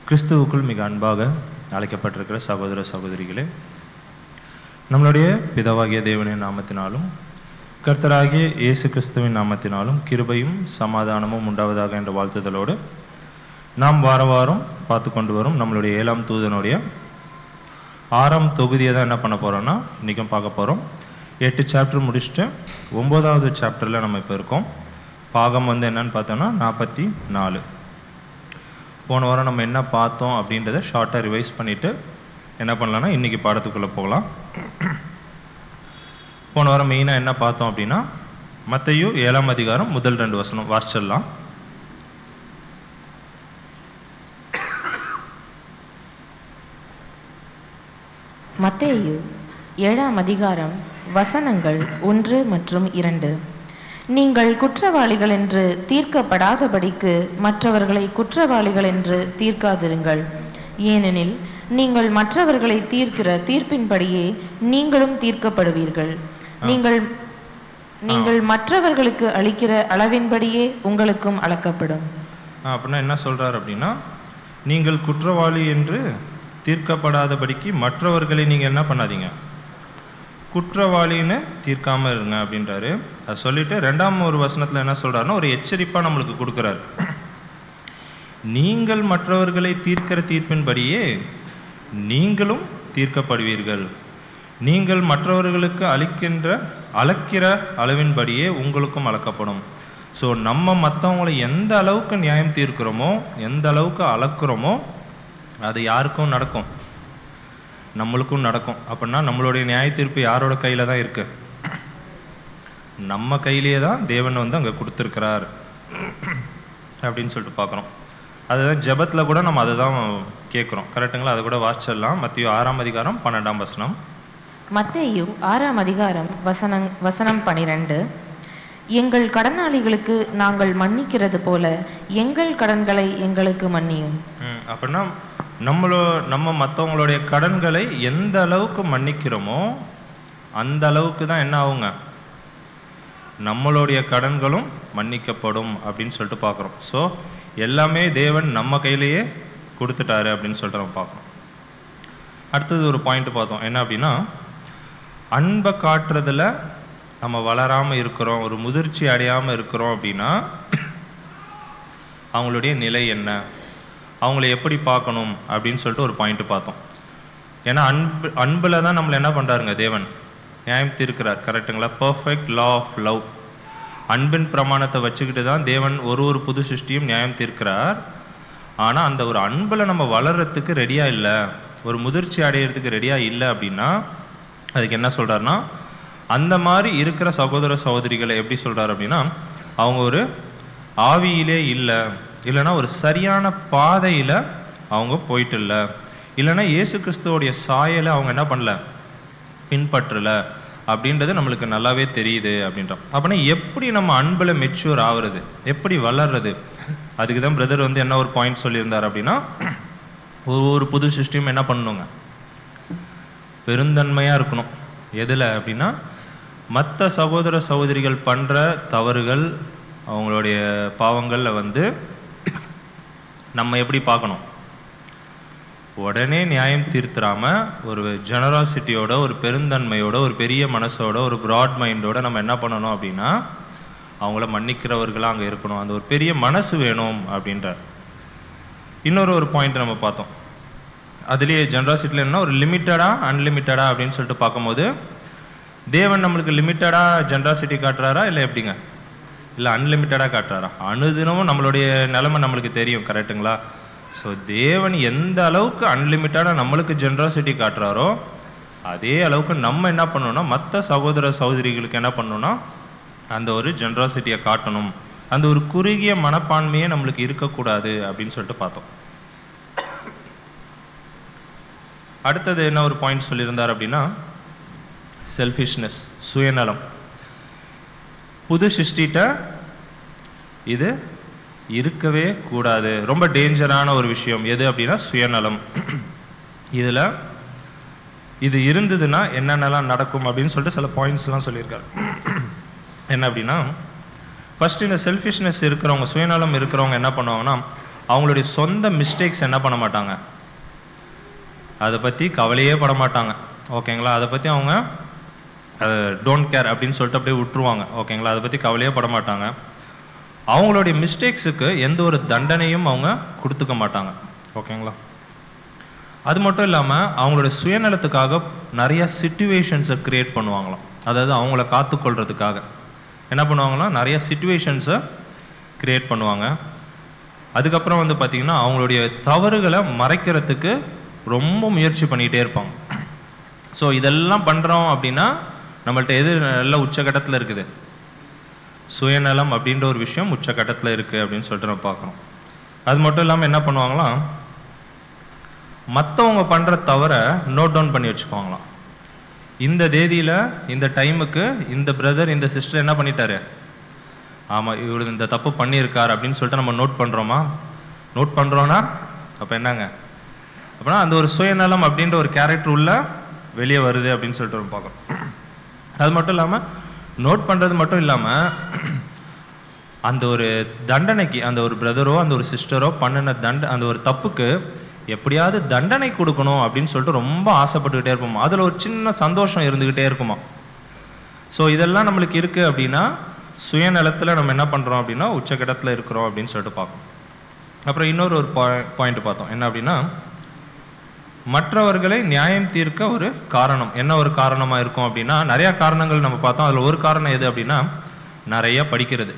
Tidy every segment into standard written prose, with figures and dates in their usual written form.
கிறிஸ்துவுக்குள் மிக அன்பாக அழைக்கப்பட்டிருக்கிற சகோதர சகோதரிகளே, நம்மளுடைய பிதாவாகிய தேவனின் நாமத்தினாலும் கர்த்தராகிய இயேசு கிறிஸ்துவின் நாமத்தினாலும் கிருபையும் சமாதானமும் உண்டாவதாக என்ற வாழ்த்துதலோடு நாம் வாரம் பார்த்து கொண்டு வரும் நம்மளுடைய 7ஆம் தூதனுடைய 6ஆம் தொகுதியை தான் என்ன பண்ண போகிறோம்னா இன்றைக்கும் பார்க்க போகிறோம். 8 சாப்டர் முடிச்சுட்டு 9வது சாப்டரில் நம்ம இப்போ இருக்கோம். பாகம் என்னன்னு பார்த்தோன்னா 44. போன வாரம் நம்ம என்ன பார்த்தோம் அப்படின்றத ஷார்ட்டாக ரிவைஸ் பண்ணிவிட்டு என்ன பண்ணலான்னா இன்றைக்கி பாடத்துக்குள்ளே போகலாம். போன வாரம் மெயினாக என்ன பார்த்தோம் அப்படின்னா மத்தேயு 7ஆம் அதிகாரம் முதல் 2 வசனம் வாசிச்சிடலாம். மத்தேயு 7ஆம் அதிகாரம் வசனங்கள் 1 மற்றும் 2. நீங்கள் குற்றவாளிகள் என்று தீர்க்கப்படாதபடிக்கு மற்றவர்களை குற்றவாளிகள் என்று தீர்க்காதிருங்கள். ஏனெனில் நீங்கள் மற்றவர்களை தீர்க்கிற தீர்ப்பின்படியே நீங்களும் தீர்க்கப்படுவீர்கள். நீங்கள் மற்றவர்களுக்கு அளிக்கிற அளவின்படியே உங்களுக்கும் அளக்கப்படும். அப்படின்னா என்ன சொல்றாரு அப்படின்னா, நீங்கள் குற்றவாளி என்று தீர்க்கப்படாதபடிக்கு மற்றவர்களை நீங்கள் என்ன பண்ணாதீங்க, குற்றவாளின்னு தீர்க்காமல் இருங்க அப்படின்றாரு. அதை சொல்லிட்டு 2ஆம் ஒரு வசனத்தில் என்ன சொல்றாருன்னா ஒரு எச்சரிப்பாக நம்மளுக்கு கொடுக்குறாரு. நீங்கள் மற்றவர்களை தீர்க்கிற தீர்ப்பின்படியே நீங்களும் தீர்க்கப்படுவீர்கள். நீங்கள் மற்றவர்களுக்கு அளக்கிற அளவின்படியே உங்களுக்கும் அளக்கப்படும். ஸோ நம்ம மற்றவங்களை எந்த அளவுக்கு நியாயம் தீர்க்கிறோமோ, எந்த அளவுக்கு அளக்குறோமோ அது யாருக்கும் நடக்கும், நம்மளுக்கும் நடக்கும். அப்படின்னா நம்மளுடைய நியாய தீர்ப்பு யாரோட கையில் தான் இருக்கு? நம்ம கையிலேயே தான் தேவன் அங்கே கொடுத்துருக்கிறார் அப்படின்னு சொல்லிட்டு பார்க்குறோம். அதுதான் ஜெபத்தில் கூட நம்ம அதை தான் கேட்குறோம். கரெக்டுங்களா? அதை கூட வாசிச்சிடலாம். மத்தேயு 6ஆம் அதிகாரம் 12ஆம் வசனம். மத்தேயு 6ஆம் அதிகாரம் வசனம் 12. எங்கள் கடனாளிகளுக்கு நாங்கள் மன்னிக்கிறது போல எங்கள் கடன்களை எங்களுக்கு மன்னியும். அப்படின்னா நம்ம மற்றவங்களுடைய கடன்களை எந்த அளவுக்கு மன்னிக்கிறோமோ அந்த அளவுக்கு தான் என்ன ஆகுங்க, நம்மளுடைய கடன்களும் மன்னிக்கப்படும் அப்படின்னு சொல்லிட்டு பார்க்குறோம். ஸோ எல்லாமே தேவன் நம்ம கையிலேயே கொடுத்துட்டாரு அப்படின்னு சொல்லிட்டு நம்ம பார்க்குறோம். அடுத்தது ஒரு பாயிண்ட் பார்த்தோம். என்ன அப்படின்னா, அன்பை காட்டுறதுல நம்ம வளராமல் இருக்கிறோம், ஒரு முதிர்ச்சி அடையாமல் இருக்கிறோம் அப்படின்னா அவங்களுடைய நிலை என்ன, அவங்கள எப்படி பார்க்கணும் அப்படின்னு சொல்லிட்டு ஒரு பாயிண்ட் பார்த்தோம். ஏன்னா அன்பில் தான் நம்மளை என்ன பண்ணுறாருங்க தேவன் நியாயம் தீர்க்கிறார். கரெக்டுங்களா? பர்ஃபெக்ட் லா ஆஃப் லவ், அன்பின் பிரமாணத்தை வச்சுக்கிட்டு தான் தேவன் ஒரு புது சிருஷ்டியும் நியாயம் தீர்க்கிறார். ஆனால் அந்த ஒரு அன்பில் நம்ம வளர்கிறதுக்கு ரெடியாக இல்லை, ஒரு முதிர்ச்சி அடையிறதுக்கு ரெடியாக இல்லை அப்படின்னா அதுக்கு என்ன சொல்கிறாருன்னா, அந்த மாதிரி இருக்கிற சகோதர சகோதரிகளை எப்படி சொல்கிறார் அப்படின்னா, அவங்க ஒரு ஆவியிலே இல்லைன்னா ஒரு சரியான பாதையில் அவங்க போயிட்டு இல்லைன்னா இயேசு கிறிஸ்துவோடைய சாயலை அவங்க என்ன பண்ணல, பின்பற்றலை அப்படின்றது நம்மளுக்கு நல்லாவே தெரியுது அப்படின்றோம். அப்படின்னா எப்படி நம்ம அன்பில் மெச்சூர் ஆகுறது, எப்படி வளர்றது, அதுக்கு தான் பிரதர் என்ன ஒரு பாயிண்ட் சொல்லியிருந்தார் அப்படின்னா, ஒரு புது சிஸ்டம் என்ன பண்ணணுங்க, பெருந்தன்மையாக இருக்கணும். எதில் அப்படின்னா, மற்ற சகோதர சகோதரிகள் பண்ணுற தவறுகள் அவங்களுடைய பாவங்களில் நம்ம எப்படி பார்க்கணும், உடனே நியாயம் தீர்த்துறாம ஒரு ஜெனராசிட்டியோட, ஒரு பெருந்தன்மையோட, ஒரு பெரிய மனசோட, ஒரு ப்ராட் மைண்டோட நம்ம என்ன பண்ணணும் அப்படின்னா அவங்கள மன்னிக்கிறவர்களாக அங்கே இருக்கணும். அந்த ஒரு பெரிய மனசு வேணும் அப்படின்ற இன்னொரு பாயிண்ட் நம்ம பார்த்தோம். அதுலேயே ஜெனராசிட்டியில் என்ன ஒரு லிமிட்டடா அன்லிமிட்டடா அப்படின்னு சொல்லிட்டு பார்க்கும்போது, தேவன் நம்மளுக்கு லிமிட்டடாக ஜெனராசிட்டி காட்டுறாரா இல்லை எப்படிங்க, இல்லை அன்லிமிட்டடாக காட்டுறாரா? அனுதினமும் நம்மளுடைய நிலைமை நம்மளுக்கு தெரியும். கரெக்டுங்களா? ஸோ தேவன் எந்த அளவுக்கு அன்லிமிட்டடாக நம்மளுக்கு ஜெனராசிட்டி காட்டுறாரோ அதே அளவுக்கு நம்ம என்ன பண்ணணும்னா மற்ற சகோதர சகோதரிகளுக்கு என்ன பண்ணணும்னா அந்த ஒரு ஜெனராசிட்டியை காட்டணும். அந்த ஒரு குறுகிய மனப்பான்மையே நம்மளுக்கு இருக்கக்கூடாது அப்படின்னு சொல்லிட்டு பார்த்தோம். அடுத்தது என்ன ஒரு பாயிண்ட் சொல்லியிருந்தார் அப்படின்னா, செல்ஃபிஷ்னஸ், சுயநலம். புது சிருஷ்டிட்ட இது இருக்கவே கூடாது. ரொம்ப டேஞ்சரான ஒரு விஷயம் எது அப்படின்னா சுயநலம். இதில் இது இருந்ததுன்னா என்னென்னலாம் நடக்கும் அப்படின்னு சொல்லிட்டு சில பாயிண்ட்ஸ்லாம் சொல்லியிருக்காரு. என்ன அப்படின்னா, ஃபர்ஸ்ட் இந்த செல்ஃபிஷ்னஸ் இருக்கிறவங்க, சுயநலம் இருக்கிறவங்க என்ன பண்ணுவாங்கன்னா, அவங்களுடைய சொந்த மிஸ்டேக்ஸ் என்ன பண்ண மாட்டாங்க, அதை பற்றி கவலையே பட மாட்டாங்க. ஓகேங்களா? அதை பற்றி அவங்க டோன்ட் கேர் அப்படின்னு சொல்லிட்டு அப்படியே விட்டுருவாங்க. ஓகேங்களா? அதை பற்றி கவலையே பட மாட்டாங்க. அவங்களுடைய மிஸ்டேக்ஸுக்கு எந்த ஒரு தண்டனையும் அவங்க கொடுத்துக்க மாட்டாங்க. ஓகேங்களா? அது மட்டும் இல்லாமல் அவங்களுடைய சுயநலத்துக்காக நிறைய சிச்சுவேஷன்ஸை க்ரியேட் பண்ணுவாங்களாம். அதாவது அவங்கள காத்துக்கொள்றதுக்காக என்ன பண்ணுவாங்களாம், நிறைய சிச்சுவேஷன்ஸை க்ரியேட் பண்ணுவாங்க. அதுக்கப்புறம் வந்து பார்த்திங்கன்னா அவங்களுடைய தவறுகளை மறைக்கிறதுக்கு ரொம்ப முயற்சி பண்ணிகிட்டே இருப்பாங்க. ஸோ இதெல்லாம் பண்ணுறோம் அப்படின்னா நம்மள்ட்ட எது நல்ல உச்சகட்டத்தில் இருக்குது, சுயநலம் அப்படின்ற ஒரு விஷயம் உச்சகட்டத்தில் இருக்குது அப்படின்னு சொல்லிட்டு நம்ம பார்க்குறோம். அது மட்டும் இல்லாமல் என்ன பண்ணுவாங்களாம், மற்றவங்க பண்ணுற தவறை நோட் டவுன் பண்ணி வச்சுக்குவாங்களாம். இந்த தேதியில் இந்த டைமுக்கு இந்த பிரதர் இந்த சிஸ்டர் என்ன பண்ணிட்டாரு, ஆமாம் இவர் இந்த தப்பு பண்ணியிருக்கார் அப்படின்னு சொல்லிட்டு நம்ம நோட் பண்ணுறோமா? நோட் பண்ணுறோன்னா அப்போ என்னங்க, அப்படின்னா அந்த ஒரு சுயநலம் அப்படின்ற ஒரு கேரக்டர் உள்ள வெளியே வருது அப்படின்னு சொல்லிட்டு நம்ம பார்க்குறோம். அது மட்டும் இல்லாமல் நோட் பண்ணுறது மட்டும் இல்லாமல் அந்த ஒரு தண்டனைக்கு அந்த ஒரு பிரதரோ அந்த ஒரு சிஸ்டரோ பண்ணின அந்த ஒரு தப்புக்கு எப்படியாவது தண்டனை கொடுக்கணும் அப்படின்னு சொல்லிட்டு ரொம்ப ஆசைப்பட்டுக்கிட்டே இருப்போமா. அதில் ஒரு சின்ன சந்தோஷம் இருந்துக்கிட்டே இருக்குமா. ஸோ இதெல்லாம் நம்மளுக்கு இருக்குது அப்படின்னா சுயநலத்தில் நம்ம என்ன பண்ணுறோம் அப்படின்னா உச்சகட்டத்தில் இருக்கிறோம் அப்படின்னு சொல்லிட்டு பார்க்கணும். அப்புறம் இன்னொரு பாயிண்ட் பார்த்தோம், என்ன அப்படின்னா மற்றவர்களை நியாயம் தீர்க்க ஒரு காரணம். என்ன ஒரு காரணமாக இருக்கும் அப்படின்னா நிறையா காரணங்கள் நம்ம பார்த்தோம். அதில் ஒரு காரணம் எது அப்படின்னா நிறைய படிக்கிறது.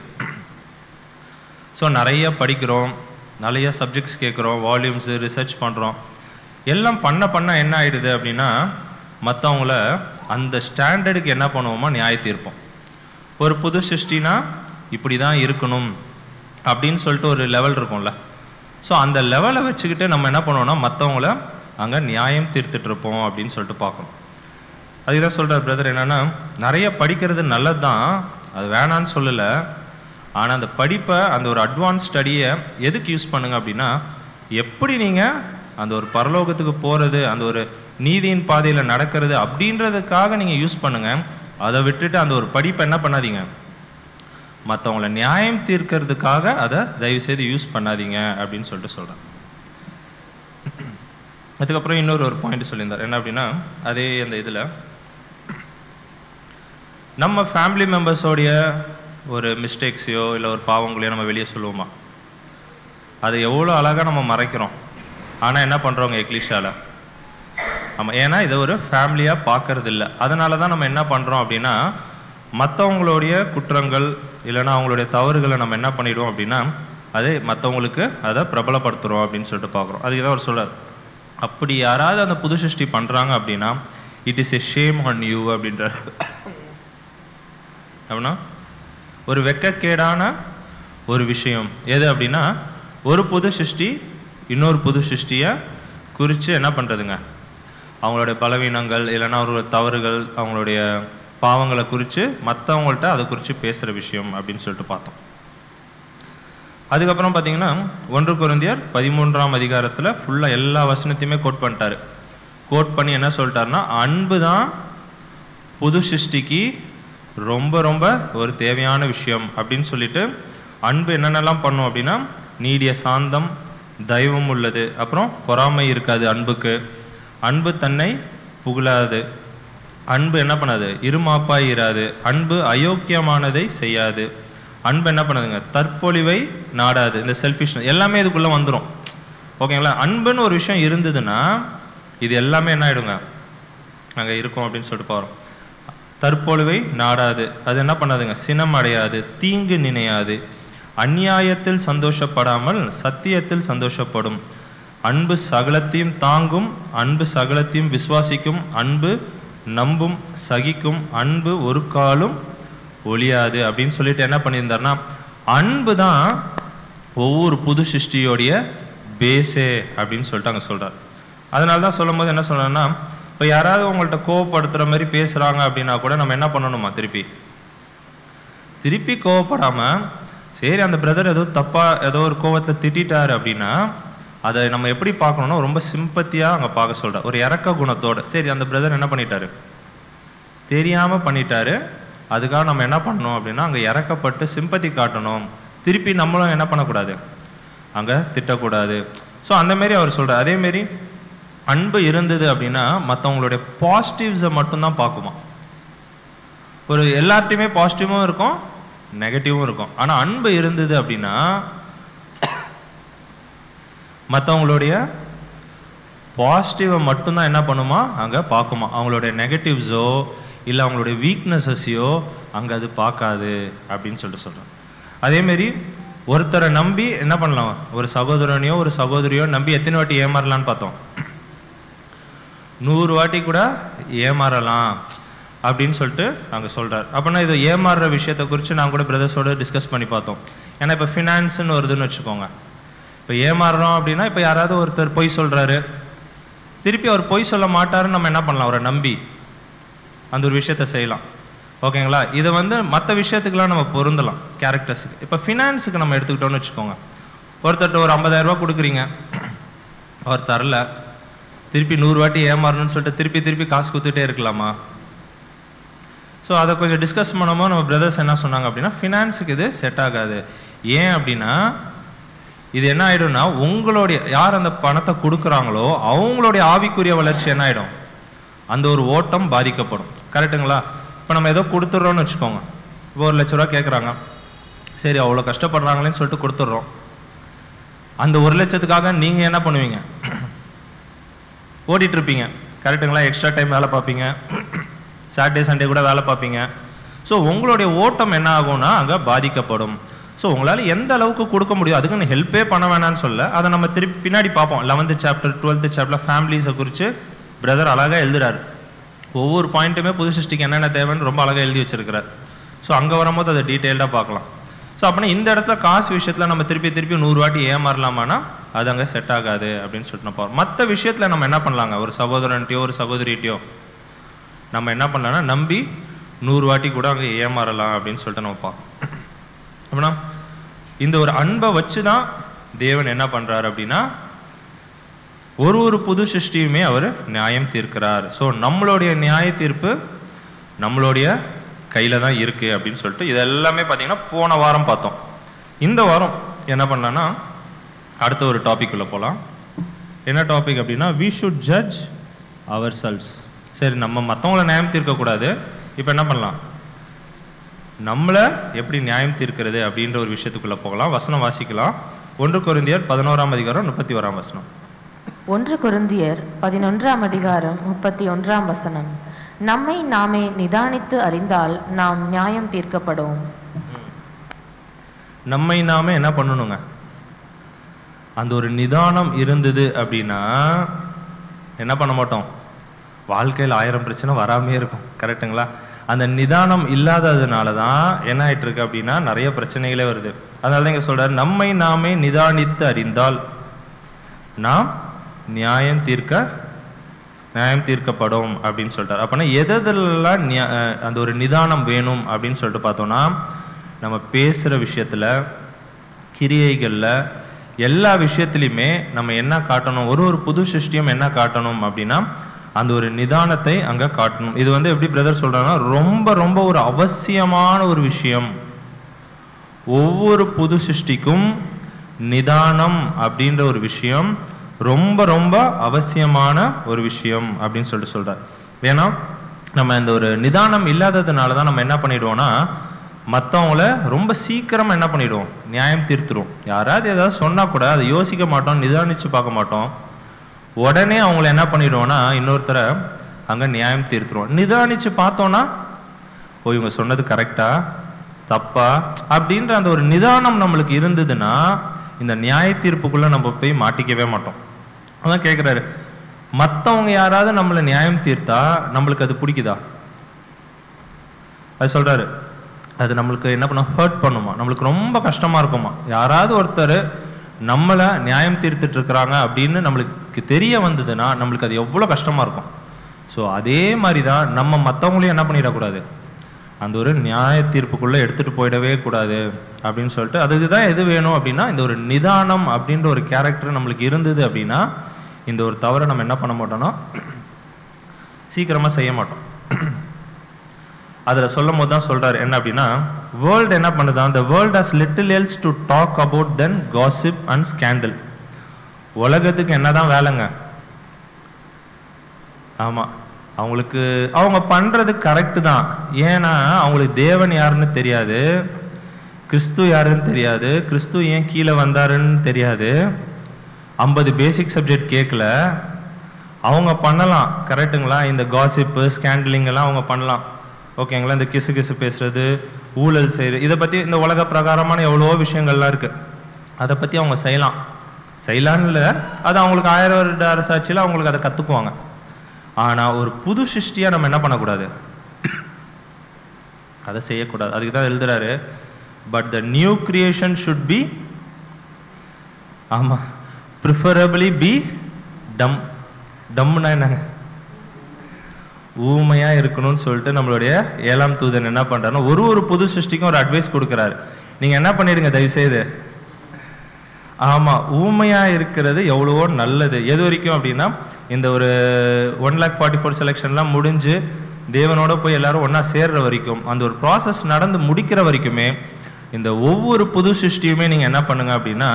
ஸோ நிறைய படிக்கிறோம், நிறைய சப்ஜெக்ட்ஸ் கேட்குறோம், வால்யூம்ஸு ரிசர்ச் பண்ணுறோம். எல்லாம் பண்ண என்ன ஆகிடுது அப்படின்னா மற்றவங்கள அந்த ஸ்டாண்டர்டுக்கு என்ன பண்ணுவோமோ நியாய தீர்ப்போம். ஒரு புது சிருஷ்டினா இப்படி தான் இருக்கணும் அப்படின்னு சொல்லிட்டு ஒரு லெவல் இருக்கும்ல. ஸோ அந்த லெவலை வச்சுக்கிட்டு நம்ம என்ன பண்ணுவோம்னா மற்றவங்கள அங்கே நியாயம் தீர்த்துட்டு இருப்போம் அப்படின்னு சொல்லிட்டு பார்க்கணும். அதுதான் சொல்கிறார் பிரதர், என்னென்னா நிறைய படிக்கிறது நல்லது தான், அது வேணான்னு சொல்லலை. ஆனால் அந்த படிப்பை அந்த ஒரு அட்வான்ஸ் ஸ்டடியை எதுக்கு யூஸ் பண்ணுங்க அப்படின்னா எப்படி நீங்கள் அந்த ஒரு பரலோகத்துக்கு போகிறது, அந்த ஒரு நீதியின் பாதையில் நடக்கிறது அப்படின்றதுக்காக நீங்கள் யூஸ் பண்ணுங்கள். அதை விட்டுட்டு அந்த ஒரு படிப்பை என்ன பண்ணாதீங்க, மற்றவங்களை நியாயம் தீர்க்கிறதுக்காக அதை தயவுசெய்து யூஸ் பண்ணாதீங்க அப்படின்னு சொல்லிட்டு சொல்கிறேன். அதுக்கப்புறம் இன்னொரு பாயிண்ட் சொல்லியிருந்தார், என்ன அப்படின்னா அதே அந்த இதில் நம்ம ஃபேமிலி மெம்பர்ஸோடைய ஒரு மிஸ்டேக்ஸையோ இல்லை ஒரு பாவங்களையோ நம்ம வெளியே சொல்லுவோமா, அதை எவ்வளோ அழகாக நம்ம மறைக்கிறோம். ஆனால் என்ன பண்ணுறோங்க எக்லீஷாவில், ஆமாம், ஏன்னா இதை ஒரு ஃபேமிலியாக பார்க்கறது இல்லை. அதனால தான் நம்ம என்ன பண்ணுறோம் அப்படின்னா மற்றவங்களுடைய குற்றங்கள் இல்லைன்னா அவங்களுடைய தவறுகளை நம்ம என்ன பண்ணிவிடுவோம் அப்படின்னா அதை மற்றவங்களுக்கு அதை பிரபலப்படுத்துகிறோம் அப்படின்னு சொல்லிட்டு பார்க்குறோம். அதுக்கு தான் அவர் சொல்கிறார், அப்படி யாராவது அந்த புது சிருஷ்டி பண்ணுறாங்க அப்படின்னா it is a shame on you அப்படின்றார். அப்படின்னா ஒரு வெட்கக்கேடான ஒரு விஷயம் எது அப்படின்னா ஒரு புது சிருஷ்டி இன்னொரு புது சிருஷ்டியை குறித்து என்ன பண்ணுறதுங்க, அவங்களுடைய பலவீனங்கள் இல்லைன்னா அவங்களோட தவறுகள் அவங்களுடைய பாவங்களை குறித்து மற்றவங்கள்ட்ட அதை குறித்து பேசுகிற விஷயம் அப்படின்னு சொல்லிட்டு பார்த்தோம். அதுக்கப்புறம் பார்த்தீங்கன்னா 1 கொரிந்தியர் 13ஆம் அதிகாரத்தில் ஃபுல்லாக எல்லா வசனத்தையுமே கோட் பண்ணிட்டாரு. கோட் பண்ணி என்ன சொல்லிட்டாருன்னா அன்பு தான் புது சிருஷ்டிக்கு ரொம்ப ரொம்ப ஒரு தேவையான விஷயம் அப்படின்னு சொல்லிட்டு அன்பு என்னென்னலாம் பண்ணும் அப்படின்னா நீடிய சாந்தம், தெய்வம் உள்ளது, அப்புறம் பொறாமை இருக்காது அன்புக்கு, அன்பு தன்னை புகழாது, அன்பு என்ன பண்ணாது இருமாப்பாய் இராது, அன்பு அயோக்கியமானதை செய்யாது, அன்பு என்ன பண்ணுதுங்க தற்பொழிவை நாடாது. இந்த செல்ஃபிஷ்னஸ் எல்லாமே இதுக்குள்ளே வந்துடும். ஓகேங்களா? அன்புன்னு ஒரு விஷயம் இருந்ததுன்னா இது எல்லாமே என்ன ஆகிடுங்க அங்கே இருக்கும் அப்படின்னு சொல்லிட்டு போகிறோம். தற்பொழிவை நாடாது, அது என்ன பண்ணாதுங்க சினம் அடையாது, தீங்கு நினையாது, அநியாயத்தில் சந்தோஷப்படாமல் சத்தியத்தில் சந்தோஷப்படும், அன்பு சகலத்தையும் தாங்கும், அன்பு சகலத்தையும் விசுவாசிக்கும், அன்பு நம்பும், சகிக்கும், அன்பு ஒரு காலும் ஒழியாது அப்படின்னு சொல்லிட்டு என்ன பண்ணியிருந்தாருன்னா அன்பு தான் ஒவ்வொரு புது சிருஷ்டியோடைய பேஸே அப்படின்னு சொல்லிட்டு அங்கே சொல்கிறார். அதனால தான் சொல்லும் போது என்ன சொல்கிறேன்னா இப்போ யாராவது உங்கள்கிட்ட கோவப்படுத்துகிற மாதிரி பேசுகிறாங்க அப்படின்னா கூட நம்ம என்ன பண்ணணுமா, திருப்பி கோவப்படாமல் சரி அந்த பிரதர் ஏதோ தப்பாக ஏதோ ஒரு கோவத்தில் திட்டாரு அப்படின்னா அதை நம்ம எப்படி பார்க்கணுன்னா ரொம்ப சிம்பத்தியாக அங்கே பார்க்க சொல்கிறார். ஒரு இறக்க குணத்தோடு சரி அந்த பிரதர் என்ன பண்ணிட்டாரு தெரியாமல் பண்ணிட்டாரு, அதுக்காக நம்ம என்ன பண்ணணும் அப்படின்னா அங்கே இறக்கப்பட்டு சிம்பத்தி காட்டணும். திருப்பி நம்மளும் என்ன பண்ணக்கூடாது அங்கே திட்டக்கூடாது. ஸோ அந்தமாரி அவர் சொல்கிறார். அதேமாரி அன்பு இருந்தது அப்படின்னா மற்றவங்களுடைய பாசிட்டிவ்ஸை மட்டும்தான் பார்க்குமா. ஒரு எல்லார்ட்டையுமே பாசிட்டிவும் இருக்கும், நெகட்டிவும் இருக்கும். ஆனால் அன்பு இருந்தது அப்படின்னா மற்றவங்களுடைய பாசிட்டிவை மட்டும்தான் என்ன பண்ணுமா, அங்கே பார்க்குமா. அவங்களுடைய நெகட்டிவ்ஸோ இல்லை அவங்களுடைய வீக்னஸஸையோ அங்கே அது பார்க்காது அப்படின்னு சொல்கிறேன். அதேமாரி ஒருத்தரை நம்பி என்ன பண்ணலாம், ஒரு சகோதரனையோ ஒரு சகோதரியோ நம்பி எத்தனை வாட்டி ஏமாறலான்னு பார்த்தோம். 100 வாட்டி கூட ஏமாறலாம் அப்படின்னு சொல்லிட்டு நாங்கள் சொல்கிறார். அப்படின்னா இது ஏமாறுற விஷயத்தை குறித்து நாங்கள் கூட பிரதர்ஸோடு டிஸ்கஸ் பண்ணி பார்த்தோம். ஏன்னா இப்போ ஃபினான்ஸுன்னு வருதுன்னு வச்சுக்கோங்க. இப்போ ஏமாறுறோம் அப்படின்னா இப்போ யாராவது ஒருத்தர் பொய் சொல்கிறாரு, திருப்பி அவர் பொய் சொல்ல மாட்டாருன்னு நம்ம என்ன பண்ணலாம், அவரை நம்பி அந்த ஒரு விஷயத்த செய்யலாம். ஓகேங்களா. இதை மற்ற விஷயத்துக்கெலாம் நம்ம பொருந்தலாம், கேரக்டர்ஸுக்கு. இப்போ ஃபினான்ஸுக்கு நம்ம எடுத்துக்கிட்டோன்னு வச்சுக்கோங்க. ஒருத்தர்கிட்ட ஒரு 50,000 ரூபா கொடுக்குறீங்க, அவர் தரல, திருப்பி 100 வாட்டி ஏமாறணும்னு சொல்லிட்டு திருப்பி காசு கொடுத்துட்டே இருக்கலாமா? ஸோ அதை கொஞ்சம் டிஸ்கஸ் பண்ணும்போது நம்ம பிரதர்ஸ் என்ன சொன்னாங்க அப்படின்னா, ஃபினான்ஸுக்கு இது செட் ஆகாது. ஏன் அப்படின்னா இது என்ன ஆகிடும்னா, உங்களுடைய யார் அந்த பணத்தை கொடுக்குறாங்களோ அவங்களுடைய ஆவிக்குரிய வளர்ச்சி என்ன ஆகிடும், அந்த ஒரு ஓட்டம் பாதிக்கப்படும். கரெக்டுங்களா. இப்போ நம்ம ஏதோ கொடுத்துட்றோன்னு வச்சுக்கோங்க. இப்போ 1 லட்ச ரூபா கேட்குறாங்க, சரி அவ்வளோ கஷ்டப்படுறாங்களேன்னு சொல்லிட்டு கொடுத்துட்றோம். அந்த 1 லட்சத்துக்காக நீங்கள் என்ன பண்ணுவீங்க, ஓடிட்டுருப்பீங்க. கரெக்டுங்களா. எக்ஸ்ட்ரா டைம் வேலை பார்ப்பீங்க, சாட்டர்டே சண்டே கூட வேலை பார்ப்பீங்க. ஸோ உங்களுடைய ஓட்டம் என்ன ஆகும்னா அங்கே பாதிக்கப்படும். ஸோ உங்களால் எந்த அளவுக்கு கொடுக்க முடியும், அதுக்கு ஹெல்ப்பே பண்ண வேணான்னு சொல்ல, அதை நம்ம திருப்பி பின்னாடி பார்ப்போம். 11th சாப்டர் 12th சாப்டர் ஃபேமிலிஸை குறித்து பிரதர் அழகாக எழுதுறாரு. ஒவ்வொரு பாயிண்ட்டுமே புது சிருஷ்டிக்கு என்னென்ன தேவைன்னு ரொம்ப அழகாக எழுதி வச்சிருக்கிறார். ஸோ அங்கே வரும்போது அதை டீட்டெயில்டாக பார்க்கலாம். ஸோ அப்படின்னா இந்த இடத்துல காசு விஷயத்தில் நம்ம திருப்பி 100 வாட்டி ஏமாறலாமான்னா அது அங்கே செட் ஆகாது அப்படின்னு சொல்லிட்டு நான் பார்ப்போம். மற்ற விஷயத்தில் நம்ம என்ன பண்ணலாங்க, ஒரு சகோதரன்ட்டையோ ஒரு சகோதரிட்டையோ நம்ம என்ன பண்ணலாம்னா நம்பி 100 வாட்டி கூட அங்கே ஏமாறலாம் அப்படின்னு சொல்லிட்டு நம்ம பார்ப்போம். அப்படின்னா இந்த ஒரு அன்பை வச்சு தான் தேவன் என்ன பண்ணுறாரு அப்படின்னா ஒரு புது சிருஷ்டியுமே அவர் நியாயம் தீர்க்கிறார். ஸோ நம்மளுடைய நியாய தீர்ப்பு நம்மளுடைய கையில் தான் இருக்குது அப்படின்னு சொல்லிட்டு இது எல்லாமே பார்த்தீங்கன்னா போன வாரம் பார்த்தோம். இந்த வாரம் என்ன பண்ணலான்னா அடுத்த ஒரு டாபிக் உள்ள போகலாம். என்ன டாபிக் அப்படின்னா we should judge ourselves. சரி, நம்ம மற்றவங்கள நியாயம் தீர்க்கக்கூடாது. இப்போ என்ன பண்ணலாம், நம்மளை எப்படி நியாயம் தீர்க்கிறது அப்படின்ற ஒரு விஷயத்துக்குள்ளே போகலாம். வசனம் வாசிக்கலாம். 1 கொரிந்தியர் 11ஆம் அதிகாரம் 31ஆம் வசனம். 1 கொரிந்தியர் 11ஆம் அதிகாரம் 31ஆம் வசனம். நம்மை நாமே நிதானித்து அறிந்தால் நாம் நியாயம் தீர்க்கப்படுவோம். நம்மை நாமே என்ன பண்ணணுங்க, அந்த ஒரு நிதானம் இருந்தது அப்படின்னா என்ன பண்ண மாட்டோம், வாழ்க்கையில் 1000 பிரச்சனை வராமே இருக்கும். கரெக்டுங்களா. அந்த நிதானம் இல்லாததுனால தான் என்ன ஆகிட்டு இருக்கு அப்படின்னா நிறைய பிரச்சனைகளே வருது. அதனால தான் இங்கே சொல்றாரு, நம்மை நாமே நிதானித்து அறிந்தால் நாம் நியாயம் தீர்க்கப்படும் அப்படின்னு சொல்லிட்டார். அப்படின்னா எதெல்லாம் அந்த ஒரு நிதானம் வேணும் அப்படின்னு சொல்லிட்டு பார்த்தோம்னா, நம்ம பேசுகிற விஷயத்தில், கிரியைகளில், எல்லா விஷயத்துலையுமே நம்ம என்ன காட்டணும், ஒரு புது சிருஷ்டியும் என்ன காட்டணும் அப்படின்னா அந்த ஒரு நிதானத்தை அங்கே காட்டணும். இது எப்படி பிரதர் சொல்றாங்கன்னா ரொம்ப ரொம்ப ஒரு அவசியமான ஒரு விஷயம். ஒவ்வொரு புது சிருஷ்டிக்கும் நிதானம் அப்படின்ற ஒரு விஷயம் ரொம்ப ரொம்ப அவசியமான ஒரு விஷயம் அப்படின்னு சொல்லிட்டு சொல்றார். ஏன்னா நம்ம இந்த ஒரு நிதானம் இல்லாததுனால தான் நம்ம என்ன பண்ணிடுவோம்னா மற்றவங்கள ரொம்ப சீக்கிரமா என்ன பண்ணிடுவோம், நியாயம் தீர்த்துரும். யாராவது ஏதாவது சொன்னா கூட அதை யோசிக்க மாட்டோம், நிதானிச்சு பார்க்க மாட்டோம். உடனே அவங்கள என்ன பண்ணிடுவோம்னா இன்னொருத்தரை அங்கே நியாயம் தீர்த்துருவோம். நிதானிச்சு பார்த்தோன்னா ஓ இவங்க சொன்னது கரெக்டா தப்பா அப்படின்ற அந்த ஒரு நிதானம் நம்மளுக்கு இருந்ததுன்னா இந்த நியாய தீர்ப்புக்குள்ள நம்ம போய் மாட்டிக்கவே மாட்டோம். அதான் கேட்குறாரு, மற்றவங்க யாராவது நம்மளை நியாயம் தீர்த்தா நம்மளுக்கு அது பிடிக்குதா? அது சொல்றாரு, அது நம்மளுக்கு என்ன பண்ண ஹர்ட் பண்ணுமா, நம்மளுக்கு ரொம்ப கஷ்டமா இருக்குமா. யாராவது ஒருத்தர் நம்மளை நியாயம் தீர்த்துட்டு இருக்கிறாங்க அப்படின்னு நம்மளுக்கு தெரிய வந்ததுன்னா நம்மளுக்கு அது எவ்வளோ கஷ்டமா இருக்கும். ஸோ அதே மாதிரி தான் நம்ம மற்றவங்களையும் என்ன பண்ணிடக்கூடாது, அந்த ஒரு நியாய தீர்ப்புக்குள்ளே எடுத்துகிட்டு போயிடவே கூடாது அப்படின்னு சொல்லிட்டு அதுக்கு தான் எது வேணும் அப்படின்னா இந்த ஒரு நிதானம் அப்படின்ற ஒரு கேரக்டர் நம்மளுக்கு இருந்தது அப்படின்னா இந்த ஒரு தவறை நம்ம என்ன பண்ண மாட்டோம்னா சீக்கிரமாக செய்ய மாட்டோம். அதில் சொல்லும் போது தான் சொல்கிறார் என்ன அப்படின்னா வேர்ல்டு என்ன பண்ணுதான், the world has little else to talk about than gossip and scandal. உலகத்துக்கு என்னதான் வேலைங்க? ஆமா, அவங்களுக்கு அவங்க பண்றது கரெக்டு தான். ஏன்னா அவங்களுக்கு தேவன் யாருன்னு தெரியாது, கிறிஸ்து யாருன்னு தெரியாது, கிறிஸ்து ஏன் கீழே வந்தாருன்னு தெரியாது, 50 பேசிக் சப்ஜெக்ட் கேட்கல. அவங்க பண்ணலாம், கரெக்டுங்களா? இந்த காசிப்பு ஸ்கேண்டலிங் எல்லாம் அவங்க பண்ணலாம், ஓகேங்களா? இந்த கிசு கிசு பேசுறது, ஊழல் செய்யறது, இதை பற்றி இந்த உலக பிரகாரமான எவ்வளோ விஷயங்கள்லாம் இருக்கு, அதை பற்றி அவங்க செய்யலான்னு இல்லை, அது அவங்களுக்கு 1000 வருட அரசாட்சியில் அவங்களுக்கு அதை கற்றுக்குவாங்க. ஆனால் ஒரு புது சிருஷ்டியாக நம்ம என்ன பண்ணக்கூடாது, அதை செய்யக்கூடாது. அதுக்கு தான் எழுதுறாரு, but the new creation should be, ஆமாம், ப்ரிஃபரபிளி பி டம். டம்னா என்னங்க? ஊமையா இருக்கணும்னு சொல்லிட்டு நம்மளுடைய 7ஆம் தூதன் என்ன பண்றாருன்னா ஒரு புது சிருஷ்டிக்கும் ஒரு அட்வைஸ் கொடுக்குறாரு. நீங்க என்ன பண்ணிடுங்க தயவு செய்து, ஆமா, ஊமையா இருக்கிறது எவ்வளவோ நல்லது. எது வரைக்கும் அப்படின்னா, இந்த ஒரு 1,44,000 செலெக்ஷன்லாம் முடிஞ்சு தேவனோட போய் எல்லாரும் ஒன்னா சேர்ற வரைக்கும், அந்த ஒரு ப்ராசஸ் நடந்து முடிக்கிற வரைக்குமே இந்த ஒவ்வொரு புது சிருஷ்டியுமே நீங்க என்ன பண்ணுங்க அப்படின்னா,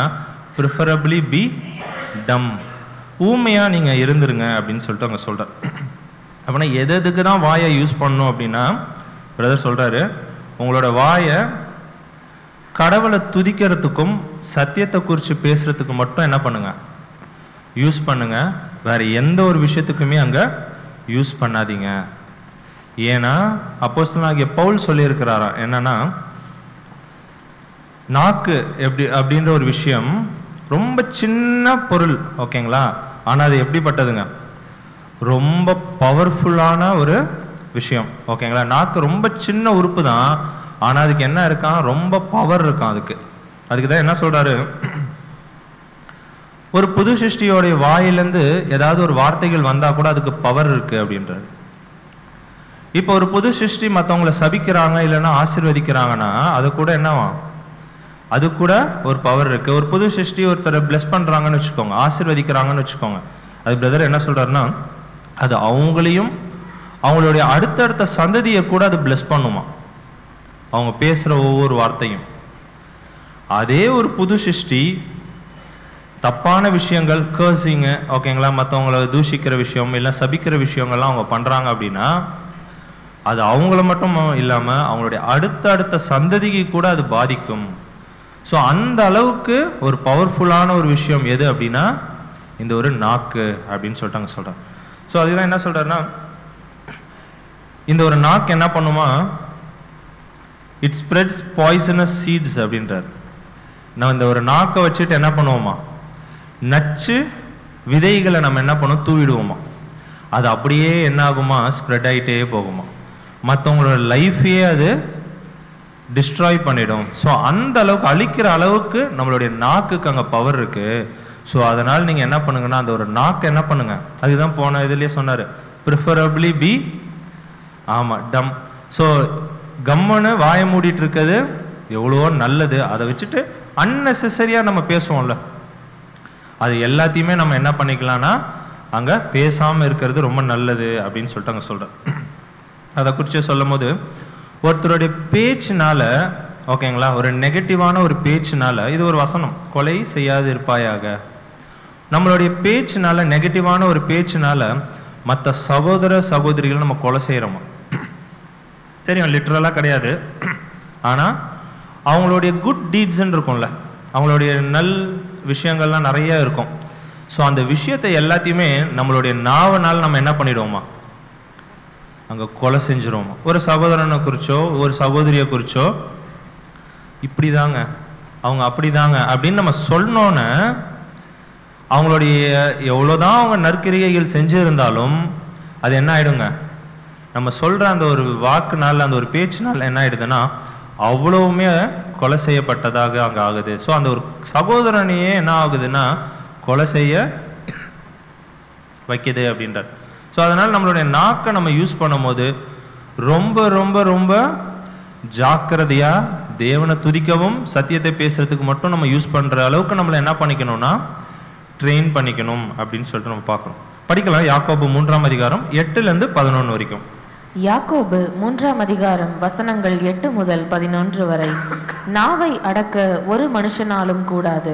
ப்ரிஃபரபிளி பி டம், ஊமையா நீங்க இருந்துருங்க அப்படின்னு சொல்லிட்டு அவங்க சொல்றாரு. அப்படின்னா எதுக்கு தான் வாயை யூஸ் பண்ணணும் அப்படின்னா, பிரதர் சொல்றாரு, உங்களோட வாயை கடவுளை துதிக்கிறதுக்கும் சத்தியத்தை குறித்து பேசுறதுக்கு மட்டும் என்ன பண்ணுங்க, யூஸ் பண்ணுங்க. வேற எந்த ஒரு விஷயத்துக்குமே அங்க யூஸ் பண்ணாதீங்க. ஏன்னா அப்போஸ்தலனாகிய பவுல் சொல்லியிருக்கிறாராம், என்னன்னா நாக்கு எப்படி அப்படின்ற ஒரு விஷயம் ரொம்ப சின்ன பொருள், ஓகேங்களா? ஆனா அது எப்படிப்பட்டதுங்க, ரொம்ப பவர்ஃபுல்லான ஒரு விஷயம், ஓகேங்களா? நாக்கு ரொம்ப சின்ன உறுப்பு தான், ஆனா அதுக்கு என்ன இருக்கான், ரொம்ப பவர் இருக்கான். அதுக்கு தான் என்ன சொல்றாரு, ஒரு புது சிருஷ்டியோடைய வாயிலிருந்து ஏதாவது ஒரு வார்த்தைகள் வந்தா கூட அதுக்கு பவர் இருக்கு அப்படின்றாரு. இப்போ ஒரு புது சிருஷ்டி மற்றவங்களை சபிக்கிறாங்க இல்லைன்னா ஆசீர்வதிக்கிறாங்கன்னா அது கூட என்னவா, அது கூட ஒரு பவர் இருக்கு. ஒரு புது சிருஷ்டி ஒருத்தரை பிளஸ் பண்றாங்கன்னு வச்சுக்கோங்க, ஆசீர்வதிக்கிறாங்கன்னு வச்சுக்கோங்க, அது பிரதர் என்ன சொல்றாருன்னா, அது அவங்களையும் அவங்களுடைய அடுத்தடுத்த சந்ததியை கூட அது பிளஸ் பண்ணுமா, அவங்க பேசுற ஒவ்வொரு வார்த்தையும். அதே ஒரு புது சிருஷ்டி தப்பான விஷயங்கள், கர்சிங்கு, ஓகேங்களா, மற்றவங்களை தூஷிக்கிற விஷயம் இல்லை சபிக்கிற விஷயங்கள்லாம் அவங்க பண்றாங்க அப்படின்னா, அது அவங்கள மட்டும் இல்லாம அவங்களுடைய அடுத்த சந்ததிக்கு கூட அது பாதிக்கும். ஸோ அந்த அளவுக்கு ஒரு பவர்ஃபுல்லான ஒரு விஷயம் எது அப்படின்னா இந்த ஒரு நாக்கு அப்படின்னு சொல்லிட்டு அங்கே சொல்றாங்க. ஸோ அதுதான் என்ன சொல்றாருன்னா, இந்த ஒரு நாக்கு என்ன பண்ணுமா, இட் ஸ்ப்ரெட்ஸ் பாய்சனஸ் சீட்ஸ் அப்படின்றார். நம்ம இந்த ஒரு நாக்கை வச்சுட்டு என்ன பண்ணுவோமா, நச்சு விதைகளை நம்ம என்ன பண்ணுவோம், தூவிடுவோமா, அது அப்படியே என்ன ஆகுமா, ஸ்ப்ரெட் ஆகிட்டே போகுமா, மற்றவங்களோட லைஃபையே அது டிஸ்ட்ராய் பண்ணிடும். ஸோ அந்த அளவுக்கு அழிக்கிற அளவுக்கு நம்மளுடைய நாக்குக்கு அங்கே பவர் இருக்கு. ஸோ அதனால் நீங்கள் என்ன பண்ணுங்கன்னா, அந்த ஒரு நாக்கு என்ன பண்ணுங்க, அதுதான் போன இதுலேயே சொன்னார், ப்ரிஃபரபிளி பி, ஆமாம், டம். ஸோ கம்முன்னு வாயை மூடிட்டு இருக்கிறது எவ்வளோ நல்லது. அதை வச்சுட்டு அன்னெசரியாக நம்ம பேசுவோம்ல, அது எல்லாத்தையுமே நம்ம என்ன பண்ணிக்கலாம்னா அங்கே பேசாமல் இருக்கிறது ரொம்ப நல்லது அப்படின்னு சொல்லிட்டு அங்கே சொல்கிறேன். அதை குறித்து சொல்லும் போது, ஒருத்தருடைய பேச்சினால, ஓகேங்களா, ஒரு நெகட்டிவான ஒரு பேச்சினால, இது ஒரு வசனம், கொலை செய்யாது இருப்பாயாக, நம்மளுடைய பேச்சினால, நெகட்டிவான ஒரு பேச்சினால மற்ற சகோதர சகோதரிகள் நம்ம கொலை செய்கிறோமா, தெரியும், லிட்ரலாக கிடையாது, ஆனால் அவங்களுடைய குட் டீட்ஸ்ன்னு இருக்கும்ல, அவங்களுடைய நல் விஷயங்கள்லாம் நிறைய இருக்கும். ஸோ அந்த விஷயத்தை எல்லாத்தையுமே நம்மளுடைய நாவனால் நம்ம என்ன பண்ணிடுவோமா, அங்கே கொலை செஞ்சிருவோமா. ஒரு சகோதரனை குறிச்சோ ஒரு சகோதரியை குறிச்சோ, இப்படி தாங்க அவங்க, அப்படி தாங்க அப்படின்னு நம்ம சொன்னோன்னே, அவங்களுடைய எவ்வளோதான் அவங்க நற்கிரிகைகள் செஞ்சிருந்தாலும் அது என்ன ஆயிடுங்க, நம்ம சொல்ற அந்த ஒரு வாக்குனால, அந்த ஒரு பேச்சுனால என்ன ஆயிடுதுன்னா அவ்வளவுமே கொலை செய்யப்பட்டதாக அங்கே ஆகுது. ஸோ அந்த ஒரு சகோதரனையே என்ன ஆகுதுன்னா கொலை செய்ய வைக்குது அப்படின்றார். ஸோ அதனால் நம்மளுடைய நாக்கை நம்ம யூஸ் பண்ணும்போது ரொம்ப ரொம்ப ரொம்ப ஜாக்கிரதையாக தேவனை துதிக்கவும் சத்தியத்தை பேசுறதுக்கு மட்டும் நம்ம யூஸ் பண்ணுற அளவுக்கு நம்மளை என்ன பண்ணிக்கணும்னா ட்ரெயின் பண்ணிக்கணும் அப்படின்னு சொல்லிட்டு நம்ம பார்க்கணும். படிக்கலாம் யாக்கோபு 3ஆம் அதிகாரம் 8லேருந்து 11 வரைக்கும். யாக்கோபு 3ஆம் அதிகாரம் வசனங்கள் 8 முதல் 11 வரை. நாவை அடக்க ஒரு மனுஷனாலும் கூடாது.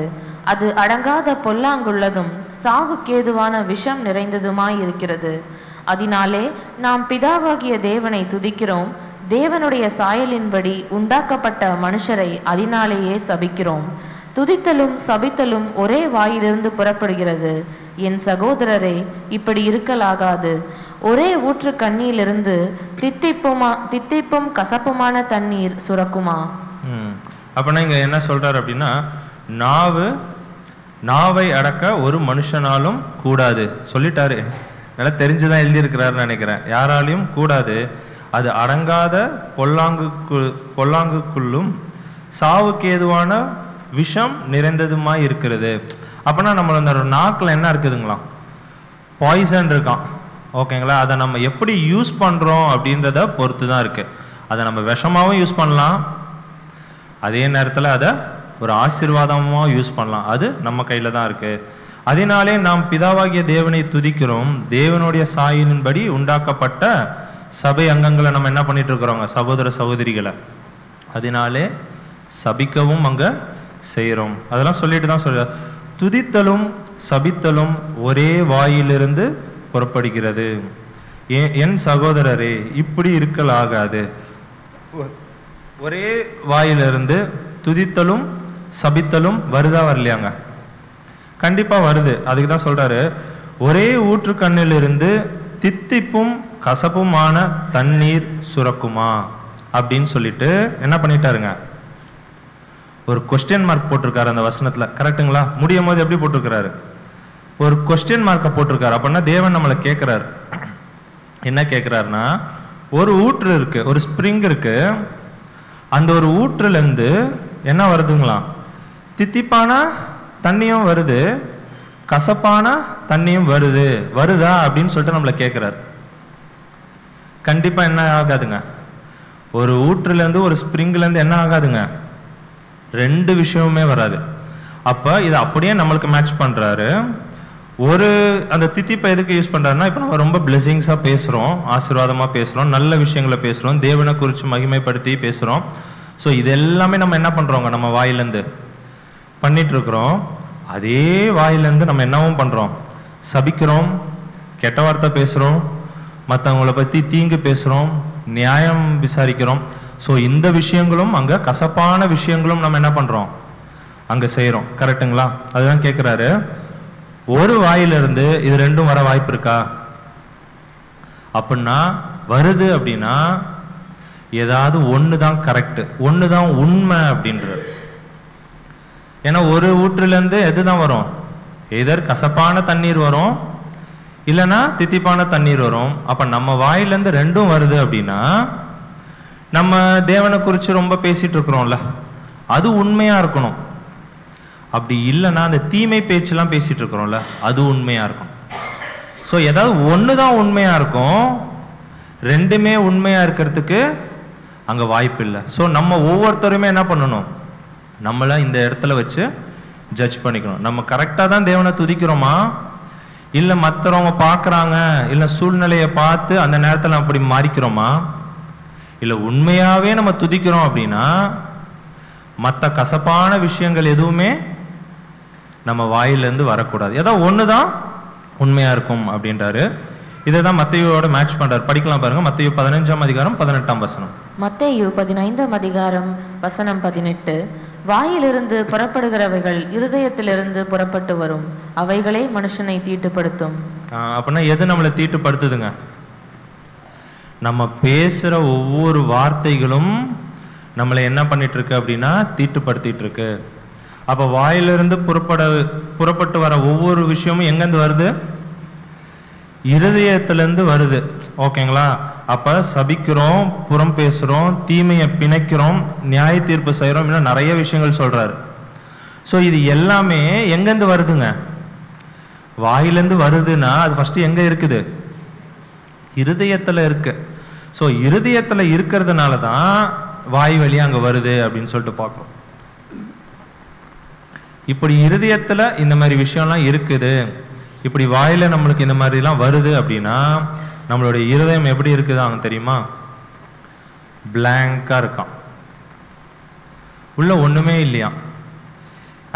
அது அடங்காத பொல்லாங்குள்ளதும் சாவுக்கேதுவான விஷம் நிறைந்ததுமாயிருக்கிறது. அதனாலே நாம் பிதாவாகிய தேவனை துதிக்கிறோம். தேவனுடைய சாயலின்படி உண்டாக்கப்பட்ட மனுஷரை அதனாலேயே சபிக்கிறோம். துதித்தலும் சபித்தலும் ஒரே வாயிலிருந்து புறப்படுகிறது. என் சகோதரரே, இப்படி இருக்கலாகாது. ஒரே ஊற்று கண்ணியிலிருந்து தித்திப்பும் கசப்புமான தண்ணீர் சுரக்குமா? அப்படின்னா இங்க என்ன சொல்றாரு அப்படின்னா, நாவை அடக்க ஒரு மனுஷனாலும் கூடாது சொல்லிட்டாரு. நல்லா தெரிஞ்சுதான் எழுதியிருக்கிறாருன்னு நினைக்கிறேன். யாராலையும் கூடாது. அது அடங்காத பொல்லாங்குக்குள்ளும் சாவுக்கு ஏதுவான விஷம் நிறைந்ததுமாய் இருக்கிறது. அப்படின்னா நம்மளோட நாக்கில் என்ன இருக்குதுங்களாம்? பாய்சன் இருக்கான். ஓகேங்களா? அதை நம்ம எப்படி யூஸ் பண்ணுறோம் அப்படின்றத பொறுத்து தான் இருக்குது. அதை நம்ம விஷமாகவும் யூஸ் பண்ணலாம், அதே நேரத்தில் அதை ஒரு ஆசீர்வாதமாக யூஸ் பண்ணலாம். அது நம்ம கையில் தான் இருக்குது. அதனாலே நாம் பிதாவாகிய தேவனை துதிக்கிறோம். தேவனுடைய சாயலின்படி உண்டாக்கப்பட்ட சபை அங்கங்களை நம்ம என்ன பண்ணிட்டு இருக்கிறோங்க? சகோதர சகோதரிகளை அதனாலே சபிக்கவும் அங்கே செய்கிறோம். அதெல்லாம் சொல்லிட்டு தான் சொல்ற. துதித்தலும் சபித்தலும் ஒரே வாயிலிருந்து புறப்படுகிறது. என் சகோதரரே, இப்படி இருக்கலாகாது. ஒரே வாயிலிருந்து துதித்தலும் சபித்தலும் வருதா வரலையாங்க? கண்டிப்பா வருது. அதுக்கு தான் சொல்றாரு, ஒரே ஊற்று கண்ணிலிருந்து தித்திப்பும் கசப்புமான தண்ணீர் சுரக்குமா அப்படின்னு சொல்லிட்டு என்ன பண்ணிட்டாருங்க? ஒரு கொஸ்டின் மார்க் போட்டிருக்காரு அந்த வசனத்துல. கரெக்டுங்களா? முடியும் போது எப்படி போட்டிருக்கிறாரு? ஒரு கொஸ்டின் மார்க்கை போட்டிருக்காரு. அப்படின்னா தேவன் நம்மளை கேட்கிறாரு. என்ன கேட்கிறாருன்னா, ஒரு ஊற்று இருக்கு, ஒரு ஸ்ப்ரிங் இருக்கு. அந்த ஒரு ஊற்றுல இருந்து என்ன வருதுங்களாம்? தித்திப்பான தண்ணியும் வருது, கசப்பான தண்ணியும் வருதா அப்படின்னு சொல்லிட்டு நம்மளை கேட்கிறாரு. கண்டிப்பா என்ன ஆகாதுங்க? ஒரு ஊற்றுல இருந்து ஒரு ஸ்ப்ரிங்ல இருந்து என்ன ஆகாதுங்க? ரெண்டு விஷயமுமே வராது. அப்ப இதை அப்படியே நம்மளுக்கு மேட்ச் பண்றாரு. ஒரு அந்த தித்திப்பை எதுக்கு யூஸ் பண்றாருன்னா, இப்போ நம்ம ரொம்ப பிளெஸிங்ஸா பேசுறோம், ஆசீர்வாதமா பேசுறோம், நல்ல விஷயங்களை பேசுறோம், தேவனை குறித்து மகிமைப்படுத்தி பேசுறோம். ஸோ இது எல்லாமே நம்ம என்ன பண்றோங்க? நம்ம வாயிலேருந்து பண்ணிட்டு இருக்கிறோம். அதே வாயிலேருந்து நம்ம என்னவும் பண்றோம்? சபிக்கிறோம், கெட்ட வார்த்தை பேசுறோம், மற்றவங்களை பத்தி தீங்கு பேசுறோம், நியாயம் விசாரிக்கிறோம். ஸோ இந்த விஷயங்களும் அங்க கசப்பான விஷயங்களும் நம்ம என்ன பண்றோம்? அங்க செய்யறோம். கரெக்டுங்களா? அதுதான் கேட்கிறாரு. ஒரு வாயிலிருந்து இது ரெண்டும் வர வாய்ப்பு இருக்கா அப்படின்னா, வருது அப்படின்னா ஏதாவது ஒண்ணுதான் கரெக்ட், ஒண்ணுதான் உண்மை அப்படின்றது. ஏன்னா ஒரு ஊற்றுல இருந்து எதுதான் வரும்? எதர் கசப்பான தண்ணீர் வரும், இல்லைன்னா தித்திப்பான தண்ணீர் வரும். அப்ப நம்ம வாயிலிருந்து ரெண்டும் வருது அப்படின்னா, நம்ம தேவனை குறித்து ரொம்ப பேசிட்டு இருக்கிறோம்ல, அது உண்மையா இருக்கணும். அப்படி இல்லைன்னா அந்த தீமை பேச்செல்லாம் பேசிட்டு இருக்கிறோம்ல, அது உண்மையா இருக்கும். ஸோ ஏதாவது ஒன்று தான் உண்மையா இருக்கும், ரெண்டுமே உண்மையா இருக்கிறதுக்கு அங்கே வாய்ப்பு இல்லை. ஸோ நம்ம ஒவ்வொருத்தருமே என்ன பண்ணணும்? நம்மளை இந்த இடத்துல வச்சு ஜட்ஜ் பண்ணிக்கணும். நம்ம கரெக்டாக தான் தேவனை துதிக்கிறோமா, இல்லை மற்றவங்க பார்க்குறாங்க, இல்லை சூழ்நிலையை பார்த்து அந்த நேரத்தில் அப்படி மாறிக்கிறோமா, இல்லை உண்மையாகவே நம்ம துதிக்கிறோம் அப்படின்னா மற்ற கசப்பான விஷயங்கள் எதுவுமே நம்ம வாயிலிருந்து வரக்கூடாது. ஏதாவது ஒன்று தான் உண்மையாக இருக்கும் அப்படின்றாரு. இதை தான் மத்தேயுவோட மேட்ச் பண்ணுறாரு. படிக்கலாம் பாருங்க. மத்தேயு 15ஆம் அதிகாரம் 18ஆம் வசனம். மத்தேயு 15ஆம் அதிகாரம் வசனம் 18. வாயிலிருந்து புறப்படுகிறவைகள் இருதயத்திலிருந்து புறப்பட்டு வரும், அவைகளே மனுஷனை தீட்டுப்படுத்தும். அப்படின்னா எது நம்மளை தீட்டுப்படுத்துதுங்க? நம்ம பேசுகிற ஒவ்வொரு வார்த்தைகளும் நம்மளை என்ன பண்ணிட்டு இருக்கு அப்படின்னா தீட்டுப்படுத்திட்டு இருக்கு. அப்போ வாயிலிருந்து புறப்பட்டு வர ஒவ்வொரு விஷயமும் எங்கேருந்து வருது? இருதயத்திலேருந்து வருது. ஓகேங்களா? அப்போ சபிக்கிறோம், புறம் பேசுகிறோம், தீமையை பிணைக்கிறோம், நியாய தீர்ப்பு செய்கிறோம், இன்னும் நிறைய விஷயங்கள் சொல்கிறாரு. ஸோ இது எல்லாமே எங்கேருந்து வருதுங்க? வாயிலேருந்து வருதுன்னா அது ஃபஸ்ட்டு எங்கே இருக்குது? இருதயத்தில் இருக்கு. ஸோ இருதயத்தில் இருக்கிறதுனால தான் வாய் வழியாக அங்கே வருது அப்படின்னு சொல்லிட்டு பார்க்குறோம். இப்படி இருதயத்தில் இந்த மாதிரி விஷயம்லாம் இருக்குது, இப்படி வாயில நம்மளுக்கு இந்த மாதிரிலாம் வருது அப்படின்னா நம்மளுடைய இருதயம் எப்படி இருக்குதாங்க தெரியுமா? பிளாங்காக இருக்கான், உள்ள ஒன்றுமே இல்லையா.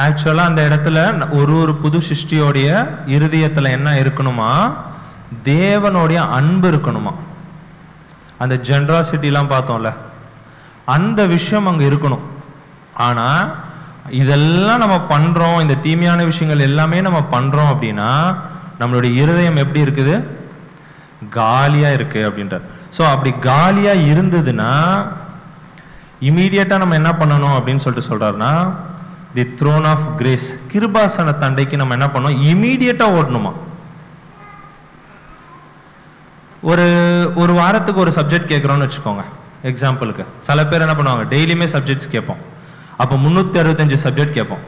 ஆக்சுவலாக அந்த இடத்துல ஒரு புது சிருஷ்டியோடைய இருதயத்தில் என்ன இருக்கணுமா? தேவனுடைய அன்பு இருக்கணுமா. அந்த ஜென்ராசிட்டிலாம் பார்த்தோம்ல, அந்த விஷயம் அங்கே இருக்கணும். ஆனால் இதெல்லாம் நம்ம பண்ணுறோம், இந்த தீமையான விஷயங்கள் எல்லாமே நம்ம பண்ணுறோம் அப்படின்னா நம்மளுடைய இருதயம் எப்படி இருக்குது? காலியாக இருக்குது அப்படின்றார். ஸோ அப்படி காலியாக இருந்ததுன்னா இமீடியட்டாக நம்ம என்ன பண்ணணும் அப்படின்னு சொல்லிட்டு சொல்கிறாருன்னா, தி த்ரோன் ஆஃப் கிரேஸ், கிருபாசன தண்டைக்கு நம்ம என்ன பண்ணோம்? இமீடியட்டாக ஓடணுமா. ஒரு வாரத்துக்கு ஒரு சப்ஜெக்ட் கேட்குறோன்னு வச்சுக்கோங்க. எக்ஸாம்பிளுக்கு சில பேர் என்ன பண்ணுவாங்க, டெய்லியுமே சப்ஜெக்ட்ஸ் கேட்போம். அப்போ 365 சப்ஜெக்ட் கேட்போம்.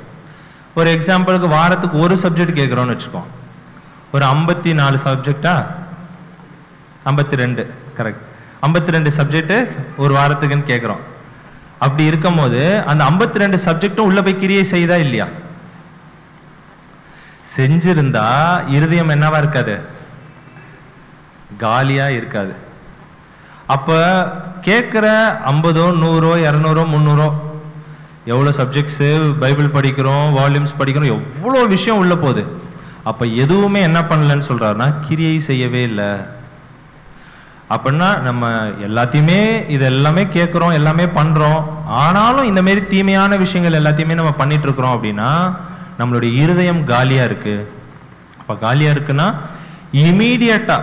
ஒரு எக்ஸாம்பிளுக்கு வாரத்துக்கு ஒரு சப்ஜெக்ட் கேட்குறோன்னு வச்சுக்கோம். ஒரு 54 சப்ஜெக்டா? 52, கரெக்ட். 52 சப்ஜெக்ட் ஒரு வாரத்துக்குன்னு கேட்குறோம். அப்படி இருக்கும் போது அந்த 52 சப்ஜெக்டும் உள்ள போய் கிரியை செய்தா இல்லையா? செஞ்சிருந்தா இருதயம் என்னவா இருக்காது? காலியா இருக்காது. அப்ப கேட்கிற 50, 100, 200, 300 எவ்வளோ சப்ஜெக்ட்ஸ் பைபிள் படிக்கிறோம், வால்யூம்ஸ் படிக்கிறோம், எவ்வளோ விஷயம் உள்ள போகுது. அப்ப எதுவுமே என்ன பண்ணலன்னு சொல்றாருன்னா கிரியை செய்யவே இல்லை. அப்படின்னா நம்ம எல்லாத்தையுமே இது எல்லாமே கேட்குறோம், எல்லாமே பண்றோம், ஆனாலும் இந்த மாதிரி தீமையான விஷயங்கள் எல்லாத்தையுமே நம்ம பண்ணிட்டு இருக்கிறோம் அப்படின்னா நம்மளுடைய இருதயம் காலியா இருக்கு. அப்ப காலியா இருக்குன்னா இமீடியட்டா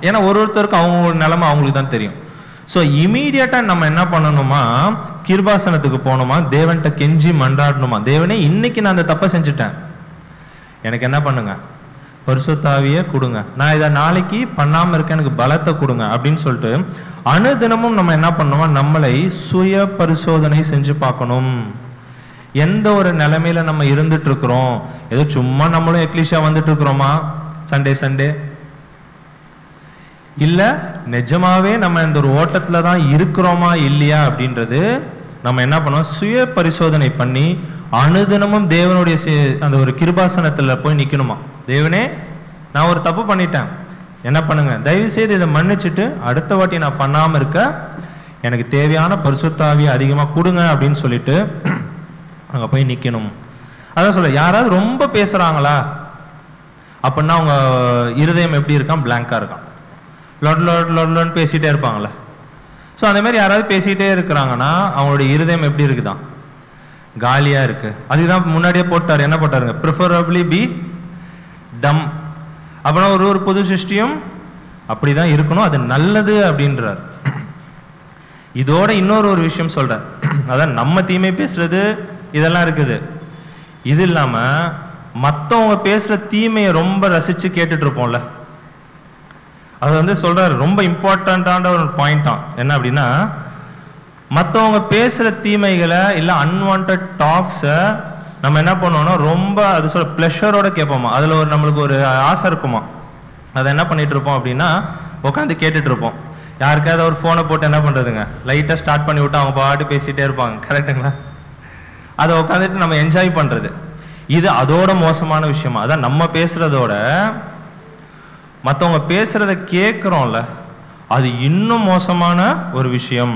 ஏன்னா ஒருத்தருக்கும் அவங்க நிலைமை அவங்களுக்கு தான் தெரியும். ஸோ இமீடியட்டா நம்ம என்ன பண்ணணுமா? கிருபாசனத்துக்கு போகணுமா, தேவன்கிட்ட கெஞ்சி மன்றாடணுமா, தேவனே இன்னைக்கு நான் அந்த தப்பை செஞ்சுட்டேன், எனக்கு என்ன பண்ணுங்க, பரிசுத்தாவியை கொடுங்க, நான் இதை நாளைக்கு பண்ணாம இருக்க எனக்கு பலத்தை கொடுங்க அப்படின்னு சொல்லிட்டு அனுதினமும் நம்ம என்ன பண்ணணுமா? நம்மளை சுய பரிசோதனை செஞ்சு பார்க்கணும். எந்த ஒரு நிலைமையில நம்ம இருந்துட்டு இருக்கிறோம்? ஏதோ சும்மா நம்மளும் எக்லிஷா வந்துட்டு இருக்கிறோமா சண்டே இல்ல நிஜமாவே நம்ம இந்த ஒரு ஓட்டத்துல தான் இருக்கிறோமா இல்லையா அப்படின்றது நம்ம என்ன பண்ணோம்? சுய பரிசோதனை பண்ணி அனுதினமும் தேவனுடைய அந்த ஒரு கிருபாசனத்துல போய் நிக்கணுமா. தேவனே நான் ஒரு தப்பு பண்ணிட்டேன், என்ன பண்ணுங்க, தயவு செய்து இதை மன்னிச்சுட்டு அடுத்த வாட்டி நான் பண்ணாம இருக்க எனக்கு தேவையான பரிசுத்தாவியை அதிகமா கொடுங்க அப்படின்னு சொல்லிட்டு அங்க போய் நிக்கணும். அதான் சொல்ல, யாராவது ரொம்ப பேசுறாங்களா அப்படின்னா அவங்க இருதயம் எப்படி இருக்கான்? பிளாங்கா இருக்கான், லொட்லன்னு பேசிட்டே இருப்பாங்களா. ஸோ அந்த மாதிரி யாராவது பேசிட்டே இருக்கிறாங்கன்னா அவங்களுடைய இருதயம் எப்படி இருக்குதான்? காலியா இருக்கு. அதுதான் முன்னாடியே போட்டார், என்ன போட்டாருங்க? ப்ரிஃபரபிளி பி டம். அப்படின்னா ஒரு புது சிருஷ்டியும் அப்படிதான் இருக்கணும், அது நல்லது அப்படின்றார். இதோட இன்னொரு விஷயம் சொல்றார், அதான் நம்ம தீமை பேசுறது இதெல்லாம் இருக்குது. இது இல்லாம மற்றவங்க பேசுற தீமையை ரொம்ப ரசிச்சு கேட்டுட்டு இருப்போம்ல, அது சொல்றாரு ரொம்ப இம்பார்ட்டண்டான ஒரு பாயிண்டாம். என்ன அப்படின்னா, மற்றவங்க பேசுற தீமைகளை இல்லை அன்வான்ட் டாக்ஸை நம்ம என்ன பண்ணுவோம்னா ரொம்ப அது ப்ளஷரோட கேட்போமா, அதுல நம்மளுக்கு ஒரு ஆசை இருக்குமா, அதை என்ன பண்ணிட்டு இருப்போம் அப்படின்னா உட்காந்து கேட்டுட்டு இருப்போம். யாருக்காவது ஒரு ஃபோனை போட்டு என்ன பண்றதுங்க, லைட்டா ஸ்டார்ட் பண்ணி விட்டு அவங்க பாட்டு பேசிட்டே இருப்பாங்க, கரெக்டுங்களா? அதை உட்காந்துட்டு நம்ம என்ஜாய் பண்றது. இது அதோட மோசமான விஷயமா. அதான் நம்ம பேசுறதோட மற்றவங்க பேசுறத கேட்குறோம்ல, அது இன்னும் மோசமான ஒரு விஷயம்.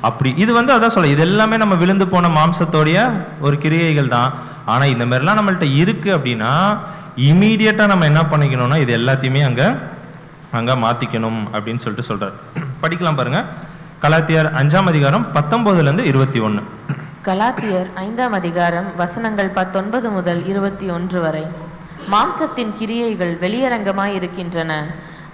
அப்படி இது அதான் சொல்ல, இது எல்லாமே நம்ம விழுந்து போன மாம்சத்தோடைய ஒரு கிரியைகள் தான். ஆனா இந்த மாதிரிலாம் நம்மள்ட்ட இருக்கு அப்படின்னா இமீடியட்டா நம்ம என்ன பண்ணிக்கணும்னா இது எல்லாத்தையுமே அங்க மாத்திக்கணும் அப்படின்னு சொல்லிட்டு சொல்றாரு. படிக்கலாம் பாருங்க, கலாத்தியர் 5ஆம் அதிகாரம் 19 to 21. கலாத்தியர் 5ஆம் அதிகாரம் வசனங்கள் 19 முதல் 21 வரை. மாம்சத்தின் கிரியைகள் வெளியரங்கமாய் இருக்கின்றன,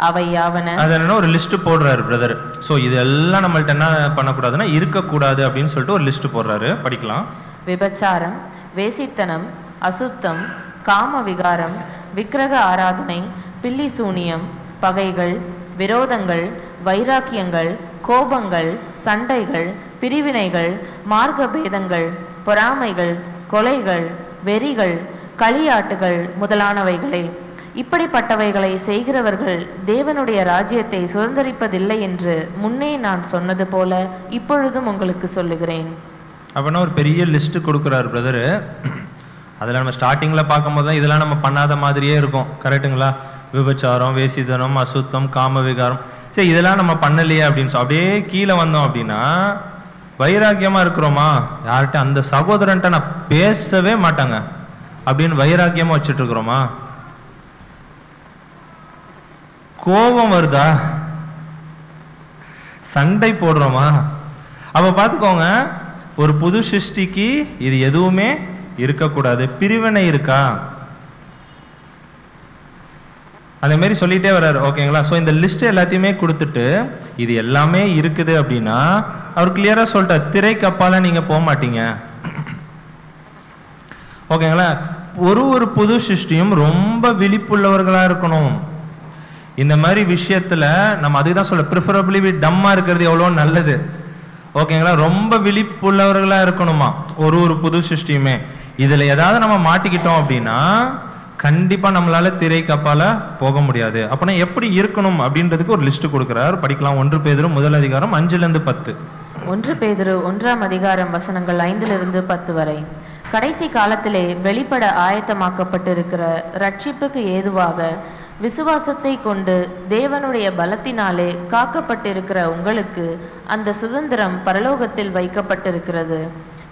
அவை யாவன. அது என்ன ஒரு லிஸ்ட் போடுறாரு பிரதர். ஸோ இதெல்லாம் நம்மள்ட்ட என்ன பண்ணக்கூடாதுன்னா இருக்கக்கூடாது அப்படின்னு சொல்லிட்டு ஒரு லிஸ்ட் போடுறாரு, படிக்கலாம். விபச்சாரம், வேசித்தனம், அசுத்தம், காம விகாரம், விக்கிரக ஆராதனை, பில்லி சூனியம், பகைகள், விரோதங்கள், வைராக்கியங்கள், கோபங்கள், சண்டைகள், பிரிவினைகள், மார்க்க பேதங்கள், பொறாமைகள், கொலைகள், வெறிகள், களியாட்டுகள் முதலானவைகளே. இப்படிப்பட்டவைகளை செய்கிறவர்கள் தேவனுடைய ராஜ்யத்தை சுதந்திரிப்பதில்லை என்று முன்னே நான் சொன்னது போல இப்பொழுதும் உங்களுக்கு சொல்லுகிறேன். அப்படின்னா ஒரு பெரிய லிஸ்ட் கொடுக்குறாரு பிரதரு. அதில் நம்ம ஸ்டார்டிங்கில் பார்க்கும்போது தான் இதெல்லாம் நம்ம பண்ணாத மாதிரியே இருக்கும், கரெக்டுங்களா? விபச்சாரம், வேசிதனம், அசுத்தம், காம விகாரம், சரி இதெல்லாம் நம்ம பண்ணலையே அப்படின்னு அப்படியே கீழே வந்தோம் அப்படின்னா வைராக்கியமா இருக்கிறோமா? யார்கிட்ட அந்த சகோதரன்ட்ட நான் பேசவே மாட்டாங்க அப்படின்னு வைராக்கியமா வச்சுட்டு இருக்கிறோமா? கோபம் வருதா? சண்டை போடுறோமா? அப்ப பார்த்துக்கோங்க, ஒரு புது சிருஷ்டிக்கு இது எதுவுமே இருக்கக்கூடாது. பிரிவினை இருக்கா? அதே மாதிரி சொல்லிட்டே வர்றாரு. ஓகேங்களா? ஸோ இந்த லிஸ்ட் எல்லாத்தையுமே கொடுத்துட்டு இது எல்லாமே இருக்குது அப்படின்னா அவர் கிளியரா சொல்லிட்டார், திரைக்கு அப்பால நீங்க போக மாட்டீங்க. ஓகேங்களா? ஒரு புது சிருஷ்டியும் ரொம்ப விழிப்புள்ளவர்களா இருக்கணும். இந்த மாதிரி விஷயத்துல நம்ம அதுதான் சொல்ல, ப்ரிஃபரபிளி டம்மா இருக்கிறது எவ்வளோ நல்லது. ஓகேங்களா? ரொம்ப விழிப்புள்ளவர்களா இருக்கணுமா ஒரு புது சிருஷ்டியுமே. இதுல ஏதாவது நம்ம மாட்டிக்கிட்டோம் அப்படின்னா கண்டிப்பா நம்மளால திரைக்கு அப்பால போக முடியாது. அப்படின்னா எப்படி இருக்கணும் அப்படின்றதுக்கு ஒரு லிஸ்ட் கொடுக்கிறார். படிக்கலாம். 1 பேதுரு 1 5-10. 1 பேதுரு 1 வசனங்கள் 5-10 வரை. கடைசி காலத்திலே வெளிப்பட ஆயத்தமாக்கப்பட்டிருக்கிற ரட்சிப்புக்கு ஏதுவாக விசுவாசத்தை கொண்டு தேவனுடைய பலத்தினாலே காக்கப்பட்டிருக்கிற உங்களுக்கு அந்த சுதந்திரம் பரலோகத்தில் வைக்கப்பட்டிருக்கிறது.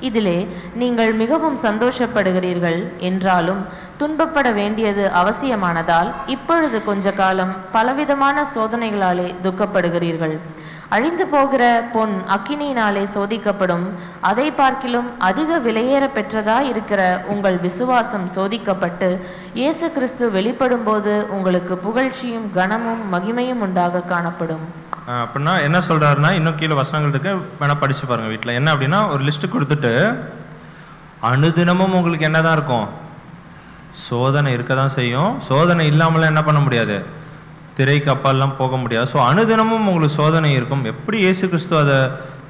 இதிலே நீங்கள் மிகவும் சந்தோஷப்படுகிறீர்கள். என்றாலும் துன்பப்பட வேண்டியது அவசியமானதால் இப்பொழுது கொஞ்ச காலம் பலவிதமான சோதனைகளாலே துக்கப்படுகிறீர்கள். அழிந்து போகிற பொன் அக்கினியினாலே சோதிக்கப்படும். அதை பார்க்கிலும் அதிக விலையேற பெற்றதாய் இருக்கிற உங்கள் விசுவாசம் சோதிக்கப்பட்டு இயேசு கிறிஸ்து வெளிப்படும் போது உங்களுக்கு புகழ்ச்சியும் கனமும் மகிமையும் உண்டாக காணப்படும். அப்படின்னா என்ன சொல்றாருன்னா, இன்னும் கீழே வசனங்கள் இருக்கு, வேணா படிச்சு பாருங்க வீட்டில். என்ன அப்படின்னா, ஒரு லிஸ்ட் கொடுத்துட்டு அனுதினமும் உங்களுக்கு என்னதான் இருக்கும்? சோதனை இருக்க தான் செய்யும். சோதனை இல்லாமலாம் என்ன பண்ண முடியாது? திரைக்கு அப்பால்லாம் போக முடியாது. ஸோ அனுதினமும் உங்களுக்கு சோதனை இருக்கும். எப்படி இயேசு கிறிஸ்து அதை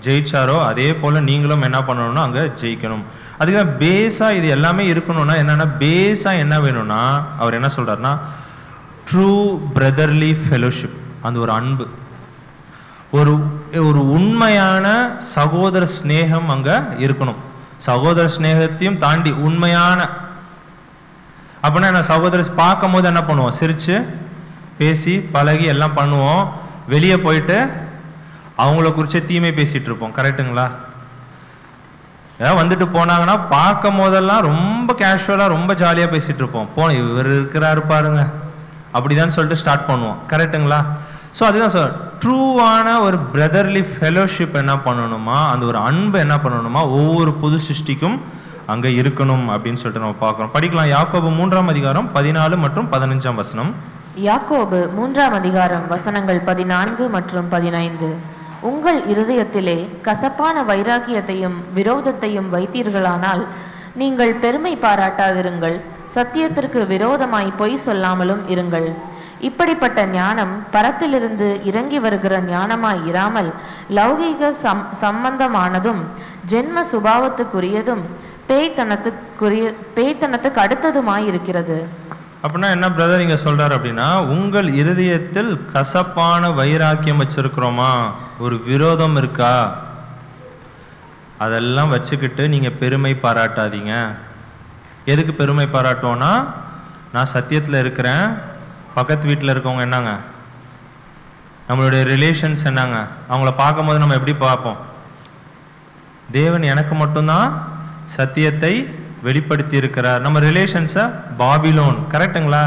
ஜெயிச்சாரோ அதே போல் நீங்களும் என்ன பண்ணணும்னா அங்கே ஜெயிக்கணும். அதுக்கு தான் பேஸாக இது எல்லாமே இருக்கணும்னா என்னென்னா, பேஸாக என்ன வேணும்னா அவர் என்ன சொல்கிறாருன்னா, ட்ரூ பிரதர்லி ஃபெலோஷிப், அந்த ஒரு அன்பு, ஒரு உண்மையான சகோதர ஸ்நேகம் அங்கே இருக்கணும். சகோதர ஸ்நேகத்தையும் தாண்டி உண்மையான, அப்படின்னா என்ன, சகோதரர் பார்க்கும் போது என்ன பண்ணுவோம்? சிரிச்சு பேசி பழகி எல்லாம் பண்ணுவோம். வெளியே போயிட்டு அவங்கள குறித்து தீமை பேசிட்டு இருப்போம். கரெக்டுங்களா? வந்துட்டு போனாங்கன்னா பார்க்கும் போதெல்லாம் ரொம்ப கேஷுவலாக ரொம்ப ஜாலியாக பேசிட்டு இருப்போம். இவர் இருக்கிறாரு பாருங்க அப்படிதான் சொல்லிட்டு ஸ்டார்ட் பண்ணுவோம். கரெக்டுங்களா? ஸோ அதுதான் சார், ட்ரூவான ஒரு பிரதர்லி ஃபெலோஷிப் என்ன பண்ணணுமா, அந்த ஒரு அன்பு என்ன பண்ணணுமா ஒவ்வொரு புது சிருஷ்டிக்கும் அங்கே இருக்கணும் அப்படின்னு சொல்லிட்டு நம்ம பார்க்குறோம். படிக்கலாம். யாக்கோபு 3 14 மற்றும் 15 வசனம். யாக்கோபு 3 வசனங்கள் 14 மற்றும் 15. உங்கள் இருதயத்திலே கசப்பான வைராக்கியத்தையும் விரோதத்தையும் வைத்தீர்களானால் நீங்கள் பெருமை பாராட்டாதிருங்கள், சத்தியத்திற்கு விரோதமாய் பொய் சொல்லாமலும் இருங்கள். இப்படிப்பட்ட ஞானம் பரத்திலிருந்து இறங்கி வருகிற ஞானமாய் இராமல் லௌகீக சம்பந்தமானதும் ஜென்ம சுபாவத்துக்குரியதும் பேய்த்தனத்துக்கு அடுத்ததுமாய் இருக்கிறது. அப்படின்னா என்ன பிரதர் இங்க சொல்றாரு அப்படின்னா, உங்கள் இருதயத்தில் கசப்பான வைராக்கியம் வச்சிருக்கிறோமா, ஒரு விரோதம் இருக்கா, அதெல்லாம் வச்சுக்கிட்டு நீங்க பெருமை பாராட்டாதீங்க. எதுக்கு பெருமை பாராட்டோம்னா, நான் சத்தியத்தில் இருக்கிறேன், பக்கத்து வீட்டில் இருக்கவங்க என்னங்க, நம்மளுடைய ரிலேஷன்ஸ் என்னங்க, அவங்கள பார்க்கும்போது நம்ம எப்படி பார்ப்போம்? தேவன் எனக்கு மட்டும்தான் சத்தியத்தை வெளிப்படுத்தி இருக்கிறார். நம்ம ரிலேஷன்ஸை பாபிலோன். கரெக்டுங்களா?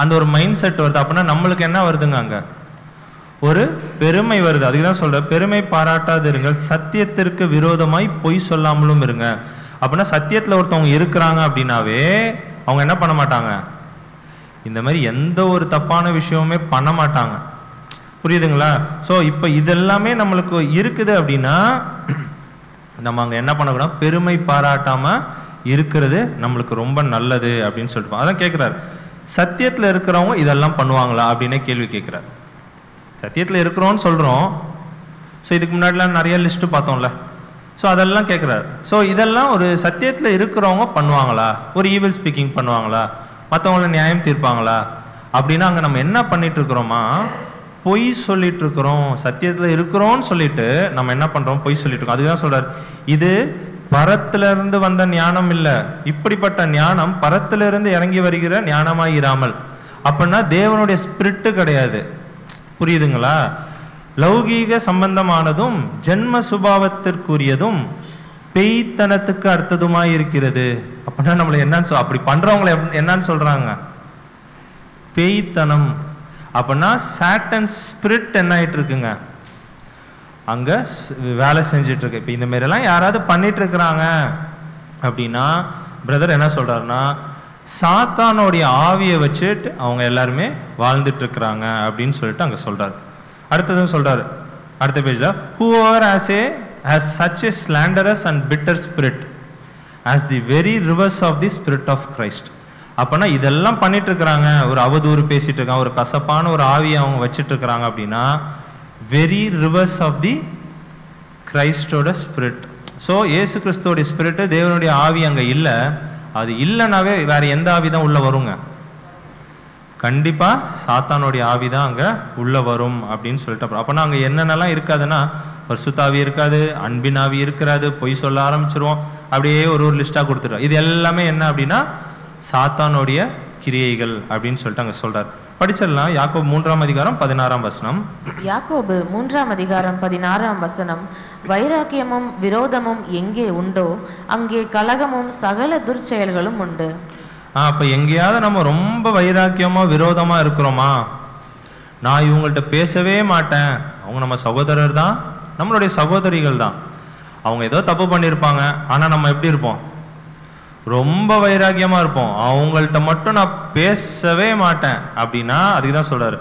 அந்த ஒரு மைண்ட் செட் வருது. அப்படின்னா நம்மளுக்கு என்ன வருதுங்க, அங்கே ஒரு பெருமை வருது. அதுக்கு தான் சொல்ற, பெருமை பாராட்டாது இருங்கள், சத்தியத்திற்கு விரோதமாய் பொய் சொல்லாமலும் இருங்க. அப்படின்னா சத்தியத்தில் ஒருத்தவங்க இருக்கிறாங்க அப்படின்னாவே அவங்க என்ன பண்ண மாட்டாங்க, இந்த மாதிரி எந்த ஒரு தப்பான விஷயமுமே பண்ண மாட்டாங்க. புரியுதுங்களா? ஸோ இப்போ இதெல்லாமே நம்மளுக்கு இருக்குது அப்படின்னா நம்ம அங்கே என்ன பண்ணக்கூடாது, பெருமை பாராட்டாம இருக்கிறது நம்மளுக்கு ரொம்ப நல்லது அப்படின்னு சொல்லிட்டு அதான் கேட்குறாரு. சத்தியத்தில் இருக்கிறவங்க இதெல்லாம் பண்ணுவாங்களா அப்படின்னு கேள்வி கேட்குறாரு. சத்தியத்தில் இருக்கிறோன்னு சொல்கிறோம். ஸோ இதுக்கு முன்னாடிலாம் நிறைய லிஸ்ட்டு பார்த்தோம்ல. ஸோ அதெல்லாம் கேட்குறாரு. ஸோ இதெல்லாம் ஒரு சத்தியத்தில் இருக்கிறவங்க பண்ணுவாங்களா, ஒரு ஈவில் ஸ்பீக்கிங் பண்ணுவாங்களா, மற்றவங்கள நியாயம் தீர்ப்பாங்களா அப்படின்னா அங்கே நம்ம என்ன பண்ணிட்டு இருக்கிறோமா, பொய் சொல்லிட்டு இருக்கிறோம். சத்தியத்தில் இருக்கிறோம்னு சொல்லிட்டு நம்ம என்ன பண்ணுறோம், பொய் சொல்லிட்டு இருக்கோம். அதுதான் சொல்கிறார், இது பரத்திலிருந்து வந்த ஞானம் இல்லை, இப்படிப்பட்ட ஞானம் பரத்திலிருந்து இறங்கி வருகிற ஞானமாய் இராமல். அப்படின்னா தேவனுடைய ஸ்பிரிட்டு கிடையாது. புரியுதுங்களா? லௌகீக சம்பந்தமானதும் ஜென்ம சுபாவத்திற்குரியதும் பேய்த்தனத்துக்கு அடுத்ததுமாய் இருக்கிறது. அப்படின்னா நம்மளை என்னன்னு அப்படி பண்றவங்களை என்னன்னு சொல்றாங்க? பேய்த்தனம். அப்படின்னா சாட்டன் ஸ்பிரிட் என்ன ஆயிட்டு இருக்குங்க, அங்க வேலை செஞ்சுட்டு இருக்கு. இப்ப இந்த மாதிரி எல்லாம் யாராவது பண்ணிட்டு இருக்கிறாங்க அப்படின்னா பிரதர் என்ன சொல்றாருன்னா, சாத்தானுடைய ஆவியை வச்சுட்டு அவங்க எல்லாருமே வாழ்ந்துட்டு இருக்கிறாங்க அப்படின்னு சொல்லிட்டு அங்க சொல்றாரு. அடுத்ததும் சொல்றாரு அடுத்த பேஜ்ல, whoever has such a slanderous and bitter spirit as the very reverse of the spirit of Christ. அப்பனா இதெல்லாம் பண்ணிட்டு இருக்கிறாங்க, ஒரு அவதூறு பேசிட்டு இருக்காங்க, ஒரு கசப்பான ஒரு ஆவியை அவங்க வச்சிட்டு இருக்கிறாங்க அப்படின்னா வெரி ரிவர்ஸ் ஆஃப் தி கிரைஸ்டோட ஸ்பிரிட். ஸோ ஏசு கிறிஸ்துவோடைய ஸ்பிரிட், தேவனுடைய ஆவி அங்க இல்லை. அது இல்லைனாவே வேற எந்த ஆவி தான் உள்ள வருங்க? கண்டிப்பா சாத்தானுடைய ஆவி தான் அங்க உள்ள வரும் அப்படின்னு சொல்லிட்டு. அப்பனா அங்க என்னென்னலாம் இருக்காதுன்னா, பரிசுத்தாவி இருக்காது, அன்பின் ஆவி இருக்காது, பொய் சொல்ல ஆரம்பிச்சிருவோம், அப்படியே ஒரு லிஸ்டா கொடுத்துருவோம். இது எல்லாமே என்ன அப்படின்னா சாத்தானுடைய கிரியைகள் அப்படின்னு சொல்லிட்டு அங்க சொல்றாரு. படிச்சிடலாம். யாக்கோபு 3:16. யாக்கோபு 3:16. வைராக்கியமும் விரோதமும் எங்கே உண்டோ அங்கே கலகமும் சகல துர்ச்செயல்களும் உண்டு. அப்ப எங்கேயாவது நம்ம ரொம்ப வைராக்கியமா விரோதமா இருக்கிறோமா, நான் இவங்கள்ட்ட பேசவே மாட்டேன், அவங்க நம்ம சகோதரர் தான், நம்மளுடைய சகோதரிகள் தான், அவங்க ஏதோ தப்பு பண்ணியிருப்பாங்க, ஆனா நம்ம எப்படி இருப்போம்? ரொம்ப வைராக்கியமா இருப்போம், அவங்கள்ட்ட மட்டும் நான் பேசவே மாட்டேன் அப்படின்னா அதுக்கு தான் சொல்றாரு,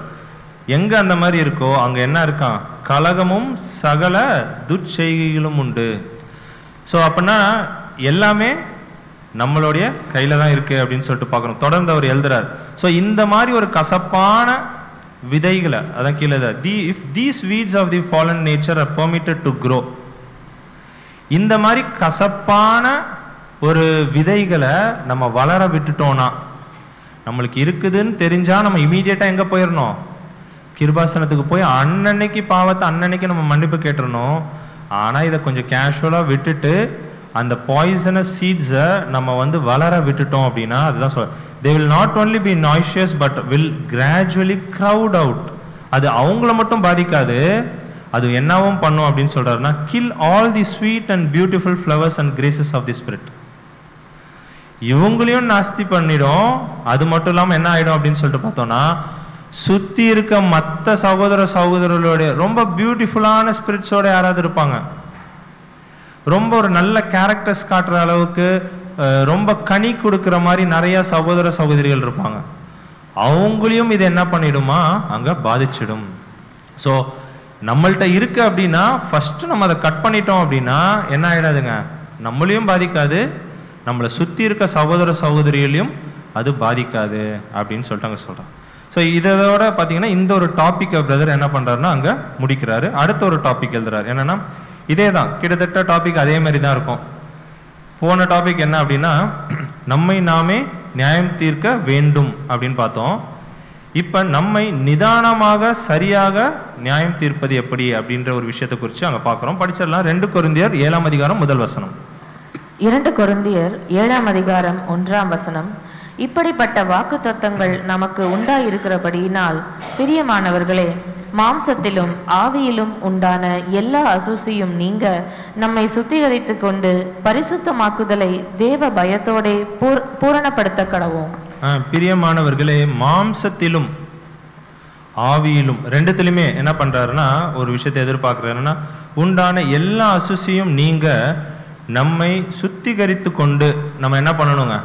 எங்க அந்த மாதிரி இருக்கோ அங்க என்ன இருக்கான்? கலகமும் சகல துர்ச்செய்கைகளும் உண்டு. ஸோ அப்படின்னா எல்லாமே நம்மளுடைய கையில தான் இருக்கு அப்படின்னு சொல்லிட்டு பார்க்கணும். தொடர்ந்து அவர் எழுதுறாரு. ஸோ இந்த மாதிரி ஒரு கசப்பான விதைகளை, அதான் கீழே if these weeds of the fallen nature are permitted to grow, இந்த மாதிரி கசப்பான ஒரு விதைகளை நம்ம வளர விட்டுட்டோம்னா, நம்மளுக்கு இருக்குதுன்னு தெரிஞ்சா நம்ம இமீடியட்டா எங்க போயிடணும்? கிருபாசனத்துக்கு போய் அன்னன்னைக்கு பாவத்தை அன்னன்னைக்கு நம்ம மன்னிப்பு கேட்டுறணும். ஆனா இதை கொஞ்சம் கேஷுவலா விட்டுட்டு அந்த பாய்சனஸ் சீட்ஸை நம்ம வளர விட்டுட்டோம் அப்படின்னா அதுதான் சொல்ல, they will not only be noxious but will gradually crowd out. அது அவங்கள மட்டும் பாதிக்காது, அது என்னவும் பண்ணும் அப்படின்னு சொல்றாருன்னா, kill all the sweet and beautiful flowers and graces of the spirit. இவங்களையும் நாஸ்தி பண்ணிடும். அது மட்டும் இல்லாம என்ன ஆயிடும் அப்படின்னு சொல்லிட்டு பார்த்தோம்னா, சுத்தி இருக்க மற்ற சகோதர சகோதரர்களோட ரொம்ப பியூட்டிஃபுல்லான ஸ்பிரிட்ஸோட யாராவது இருப்பாங்க, ரொம்ப ஒரு நல்ல கேரக்டர்ஸ் காட்டுற அளவுக்கு ரொம்ப கனி கொடுக்குற மாதிரி நிறைய சகோதர சகோதரிகள் இருப்பாங்க, அவங்களையும் இது என்ன பண்ணிடுமா? அங்க பாதிச்சிடும். ஸோ நம்மள்கிட்ட இருக்கு அப்படின்னா ஃபர்ஸ்ட் நம்ம அதை கட் பண்ணிட்டோம் அப்படின்னா என்ன ஆயிடாதுங்க, நம்மளையும் பாதிக்காது, நம்மளை சுத்தி இருக்க சகோதர சகோதரிகளையும் அது பாதிக்காது அப்படின்னு சொல்லிட்டு அங்க சொல்றாங்க. ஸோ இதோட பார்த்தீங்கன்னா இந்த ஒரு டாபிக் பிரதர் என்ன பண்றாருன்னா அங்க முடிக்கிறாரு. அடுத்த ஒரு டாபிக் எழுதுறாரு. என்னன்னா இதே தான், கிட்டத்தட்ட டாபிக் அதே மாதிரி தான் இருக்கும். போன டாபிக் என்ன அப்படின்னா, நம்மை நாமே நியாயம் தீர்க்க வேண்டும் அப்படின்னு பார்த்தோம். இப்ப நம்மை நிதானமாக சரியாக நியாயம் தீர்ப்பது எப்படி அப்படின்ற ஒரு விஷயத்தை குறித்து அங்க பார்க்கிறோம். படிச்சிடலாம். 2 கொரிந்தியர் 7:1. 2 கொரிந்தியர் 7:1. இப்படிப்பட்ட வாக்கு தத்தங்கள் நமக்கு உண்டாயிருக்கிறபடியினால் பிரியமானவர்களே, மாம்சத்திலும் ஆவியிலும் உண்டான எல்லா அசூசியும் நீங்க நம்மை சுத்திகரித்து கொண்டு பரிசுத்தமாக்குதலை தேவ பயத்தோட பூரணப்படுத்த கடவோம். பிரியமானவர்களே, மாம்சத்திலும் ஆவியிலும் ரெண்டுத்திலுமே என்ன பண்றாருன்னா ஒரு விஷயத்தை எதிர்பார்க்கிறாருன்னா, உண்டான எல்லா அசூசியும் நீங்க நம்மை சுத்திகரித்து கொண்டு நம்ம என்ன பண்ணணுங்க,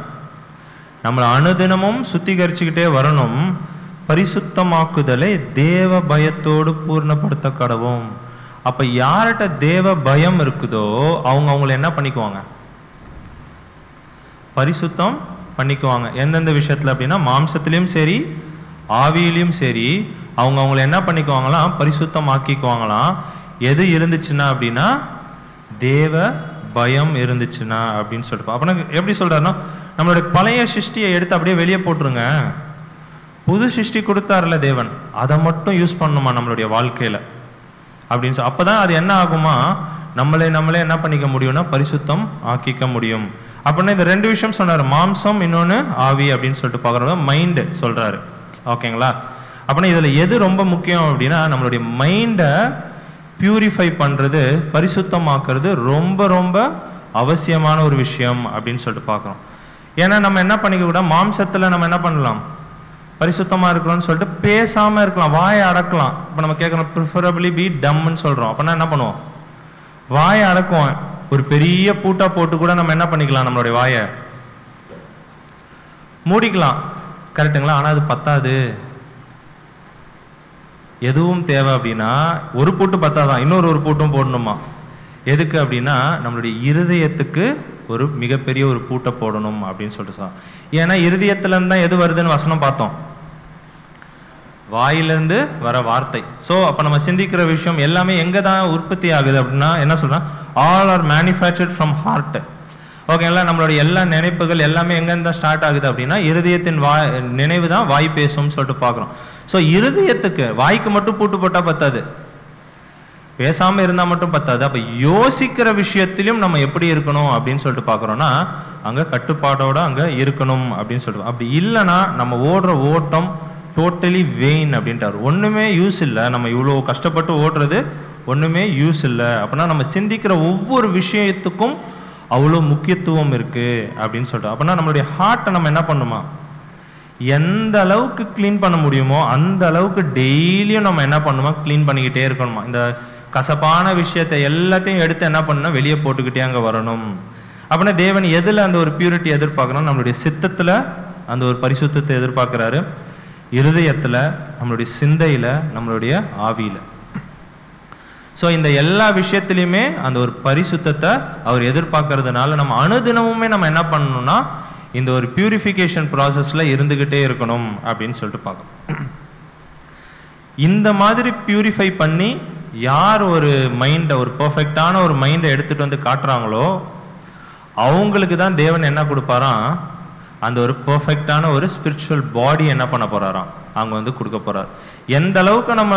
நம்மளை அனுதினமும் சுத்திகரிச்சுக்கிட்டே வரணும். பரிசுத்தமாக்குதலை தேவ பயத்தோடு பூர்ணப்படுத்த கடவும். அப்ப யார்கிட்ட தேவ பயம் இருக்குதோ அவங்க அவங்களை என்ன பண்ணிக்குவாங்க? பரிசுத்தம் பண்ணிக்குவாங்க. எந்தெந்த விஷயத்துல அப்படின்னா, மாம்சத்திலையும் சரி ஆவியிலையும் சரி அவங்க அவங்களை என்ன பண்ணிக்குவாங்களாம்? பரிசுத்தம் ஆக்கிக்குவாங்களாம். எது இருந்துச்சுன்னா அப்படின்னா, தேவ பயம் இருந்துச்சுன்னா அப்படின்னு சொல்லிட்டு. அப்ப எப்படி சொல்றாருன்னா, நம்மளுடைய பழைய சிருஷ்டியை எடுத்து அப்படியே வெளியே போட்டுருங்க, புது சிருஷ்டி கொடுத்தாருல தேவன், அதை மட்டும் யூஸ் பண்ணணுமா நம்மளுடைய வாழ்க்கையில அப்படின்னு சொல்லி. அப்பதான் அது என்ன ஆகுமா, நம்மளே என்ன பண்ணிக்க முடியும்னா பரிசுத்தம் ஆக்கிக்க முடியும். அப்படின்னா இந்த 2 விஷயம் சொன்னாரு, மாம்சம் இன்னொன்னு ஆவி அப்படின்னு சொல்லிட்டு பாக்குறோம். மைண்ட் சொல்றாரு. ஓகேங்களா? அப்படின்னா இதில் எது ரொம்ப முக்கியம் அப்படின்னா, நம்மளுடைய மைண்டை பியூரிஃபை பண்ணுறது, பரிசுத்தமாக்குறது ரொம்ப ரொம்ப அவசியமான ஒரு விஷயம் அப்படின்னு சொல்லிட்டு பார்க்குறோம். ஏன்னா நம்ம என்ன பண்ணிக்க கூட, மாம்சத்தில் நம்ம என்ன பண்ணலாம், பரிசுத்தமாக இருக்கிறோம்னு சொல்லிட்டு பேசாமல் இருக்கலாம், வாயை அடக்கலாம். இப்போ நம்ம கேட்குறோம் ப்ரிஃபரபிளி பி டம்னு சொல்கிறோம். அப்படின்னா என்ன பண்ணுவோம், வாயை அடக்குவோம். ஒரு பெரிய பூட்டா போட்டு கூட நம்ம என்ன பண்ணிக்கலாம், நம்மளுடைய வாயை மூடிக்கலாம். கரெக்டுங்களா? ஆனால் அது பத்தாது. எதுவும் தேவை அப்படின்னா ஒரு பூட்டு பத்தாதான், இன்னொரு பூட்டும் போடணுமா. எதுக்கு அப்படின்னா நம்மளுடைய இருதயத்துக்கு ஒரு மிகப்பெரிய ஒரு பூட்டை போடணும் அப்படின்னு சொல்லிட்டு சொன்னோம். ஏன்னா இருதயத்துலேருந்து தான் எது வருதுன்னு வசனம் பார்த்தோம், வாயிலிருந்து வர வார்த்தை. ஸோ அப்போ நம்ம சிந்திக்கிற விஷயம் எல்லாமே எங்கே தான் உற்பத்தி ஆகுது அப்படின்னா என்ன சொல்கிறோம், all are manufactured from heart. ஓகேங்களா? நம்மளுடைய எல்லா நினைப்புகள் எல்லாமே எங்கேருந்து தான் ஸ்டார்ட் ஆகுது அப்படின்னா இருதயத்தின் நினைவு தான் வாய் பேசும்னு சொல்லிட்டு பார்க்குறோம். ஸோ இருதயத்துக்கு, வாய்க்கு மட்டும் பூட்டு போட்டால் பத்தாது, பேசாமல் இருந்தால் மட்டும் பத்தாது. அப்போ யோசிக்கிற விஷயத்திலும் நம்ம எப்படி இருக்கணும் அப்படின்னு சொல்லிட்டு பார்க்குறோன்னா அங்கே கட்டுப்பாடோடு அங்கே இருக்கணும் அப்படின்னு சொல்லிட்டு. அப்படி இல்லைன்னா நம்ம ஓடுற ஓட்டம் டோட்டலி வெயின் அப்படின்ட்டார். ஒன்றுமே யூஸ் இல்லை, நம்ம இவ்வளோ கஷ்டப்பட்டு ஓடுறது ஒன்றுமே யூஸ் இல்லை. அப்படின்னா நம்ம சிந்திக்கிற ஒவ்வொரு விஷயத்துக்கும் அவ்வளோ முக்கியத்துவம் இருக்குது அப்படின்னு சொல்லிட்டு. அப்படின்னா நம்மளுடைய ஹார்ட்டை நம்ம என்ன பண்ணுமா, எந்த அளவுக்கு க்ளீன் பண்ண முடியுமோ அந்த அளவுக்கு டெய்லியும் நம்ம என்ன பண்ணுமா, க்ளீன் பண்ணிக்கிட்டே இருக்கணுமா. இந்த கசப்பான விஷயத்தை எல்லாத்தையும் எடுத்து என்ன பண்ணணும், வெளியே போட்டுக்கிட்டே அங்கே வரணும். அப்படின்னா தேவன் எதில் அந்த ஒரு பியூரிட்டி எதிர்பார்க்கணும், நம்மளுடைய சித்தத்தில் அந்த ஒரு பரிசுத்தத்தை எதிர்பார்க்குறாரு, இருதயத்தில், நம்மளுடைய சிந்தையில், நம்மளுடைய ஆவியில். ஸோ இந்த எல்லா விஷயத்துலையுமே அந்த ஒரு பரிசுத்தத்தை அவர் எதிர்பார்க்கறதுனால நம்ம அனுதினமுமே நம்ம என்ன பண்ணணும்னா இந்த ஒரு பியூரிஃபிகேஷன் ப்ராசஸில் இருந்துக்கிட்டே இருக்கணும் அப்படின்னு சொல்லிட்டு பார்க்கணும். இந்த மாதிரி பியூரிஃபை பண்ணி யார் ஒரு மைண்டை, ஒரு பர்ஃபெக்டான ஒரு மைண்டை எடுத்துகிட்டு வந்து காட்டுறாங்களோ அவங்களுக்கு தான் தேவன் என்ன கொடுப்பாராம், அந்த ஒரு பர்ஃபெக்டான ஒரு ஸ்பிரிச்சுவல் பாடி என்ன பண்ண போகிறாராம், அவங்க வந்து கொடுக்க போகிறார். எந்த அளவுக்கு நம்ம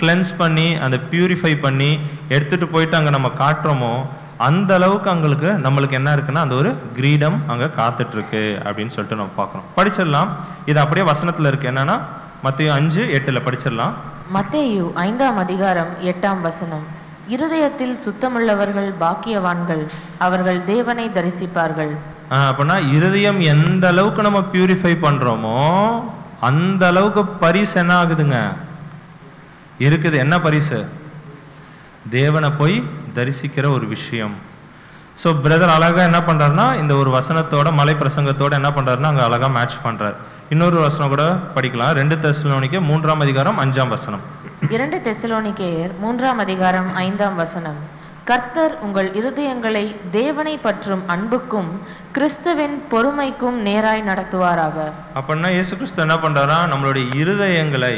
கிளென்ஸ் பண்ணி அந்த பியூரிஃபை பண்ணி எடுத்துகிட்டு போயிட்டு அங்கே நம்ம காட்டுறோமோ அந்த அளவுக்கு நம்மளுக்கு என்ன இருக்குன்னா அந்த ஒரு கிரீடம் அங்கே காத்துட்ருக்கு அப்படின்னு சொல்லிட்டு நம்ம பார்க்குறோம். படிச்சிடலாம், இது அப்படியே வசனத்தில் இருக்கு. என்னன்னா மத்தேயு 5:8 படிச்சிடலாம். மத்தேயு 5:8 இருதயத்தில் சுத்தமுள்ளவர்கள் பாக்கியவான்கள், அவர்கள் தேவனை தரிசிப்பார்கள். அப்படின்னா இருதயம் எந்த அளவுக்கு நம்ம பியூரிஃபை பண்றோமோ அந்த அளவுக்கு பரிசு என்ன ஆகுதுங்க இருக்குது. என்ன பரிசு? தேவனை போய் தரிசிக்கிற ஒரு விஷயம். ஸோ பிரதர் அழகா என்ன பண்றாருன்னா இந்த ஒரு வசனத்தோட மலை பிரசங்கத்தோட என்ன பண்றாருன்னா அங்கே அழகா மேட்ச் பண்றாரு. இன்னொரு வசனம் கூட படிக்கலாம். 2 தெசலோனிக்கேயர் 3:5 2 தெசலோனிக்கேயர் 3:5 கர்த்தர் உங்கள் இருதயங்களை தேவனை பற்றும் அன்புக்கும் கிறிஸ்துவின் பொறுமைக்கும் நேராய் நடத்துவாராக. அப்படின்னா இயேசு கிறிஸ்து என்ன பண்றாரா, நம்மளுடைய இருதயங்களை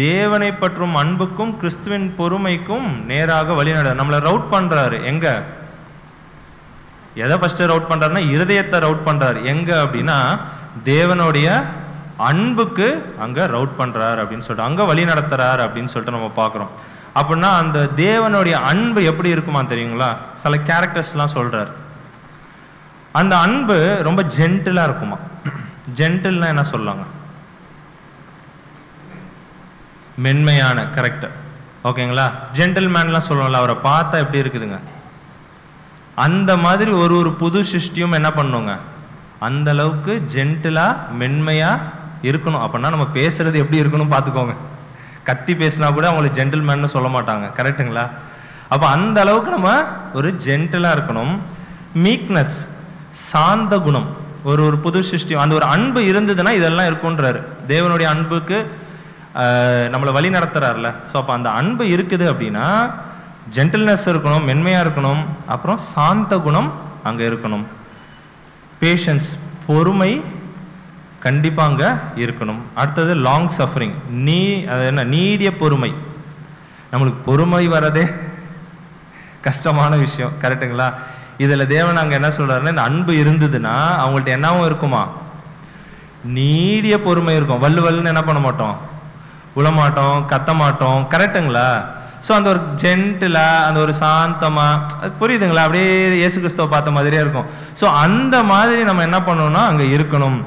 தேவனை பற்றும் அன்புக்கும் கிறிஸ்துவின் பொறுமைக்கும் நேராக வழிநட நம்மளை ரவுட் பண்றாரு. எங்க, எதை ஃபர்ஸ்ட் ரவுட் பண்றாருன்னா இருதயத்தை ரவுட் பண்றாரு. எங்க அப்படின்னா தேவனுடைய அன்புக்கு அங்க ரவுட் பண்றாரு அப்படின்னு சொல்லிட்டு அங்க வழி நடத்துறாரு அப்படின்னு சொல்லிட்டு நம்ம பார்க்குறோம். அப்படின்னா அந்த தேவனுடைய அன்பு எப்படி இருக்குமா தெரியுங்களா? சில கேரக்டர்ஸ்லாம் சொல்றாரு. அந்த அன்பு ரொம்ப ஜென்டிலா இருக்குமா. ஜென்டில்னா என்ன சொல்லாங்க, மென்மையான, கரெக்ட், ஓகேங்களா? ஜென்டில்மேன்லாம் சொல்லுவோம்ல, அவரை பார்த்தா எப்படி இருக்குதுங்க, அந்த மாதிரி ஒரு புது சிருஷ்டியும் என்ன பண்ணுங்க அந்த அளவுக்கு ஜென்டிலா மென்மையா இருக்கணும். அப்படின்னா நம்ம பேசுறது எப்படி இருக்கணும் பார்த்துக்கோங்க. கத்தி பேசினா கூட அவங்களுக்கு ஜென்டில்மேன்னு சொல்ல மாட்டாங்க, கரெக்டுங்களா? அப்போ அந்த அளவுக்கு நம்ம ஒரு ஜென்டிலாக இருக்கணும். மீக்னஸ், சாந்த குணம், ஒரு புது சிருஷ்டி, அந்த ஒரு அன்பு இருந்ததுன்னா இதெல்லாம் இருக்குன்றாரு. தேவனுடைய அன்புக்கு நம்மளை வழி நடத்துறாருல. ஸோ அப்போ அந்த அன்பு இருக்குது அப்படின்னா ஜென்டில்னஸ் இருக்கணும், மென்மையாக இருக்கணும், அப்புறம் சாந்த குணம் அங்கே இருக்கணும். பேஷன்ஸ், பொறுமை கண்டிப்பாக அங்கே இருக்கணும். அடுத்தது லாங் சஃபரிங், அது என்ன, நீடிய பொறுமை. நம்மளுக்கு பொறுமை வரதே கஷ்டமான விஷயம், கரெக்டுங்களா? இதில் தேவன் அங்கே என்ன சொல்கிறாருன்னா இந்த அன்பு இருந்ததுன்னா அவங்கள்ட்ட என்னவும் இருக்குமா, நீடிய பொறுமை இருக்கும். வல்லுன்னு என்ன பண்ண மாட்டோம், உளமாட்டோம், கத்த மாட்டோம், கரெக்டுங்களா? ஸோ அந்த ஒரு ஜென்டிலா, அந்த ஒரு சாந்தமா, புரியுதுங்களா? அப்படியே இயேசு கிறிஸ்துவை பார்த்த மாதிரியே இருக்கும். ஸோ அந்த மாதிரி நம்ம என்ன பண்ணணும்னா அங்கே இருக்கணும்.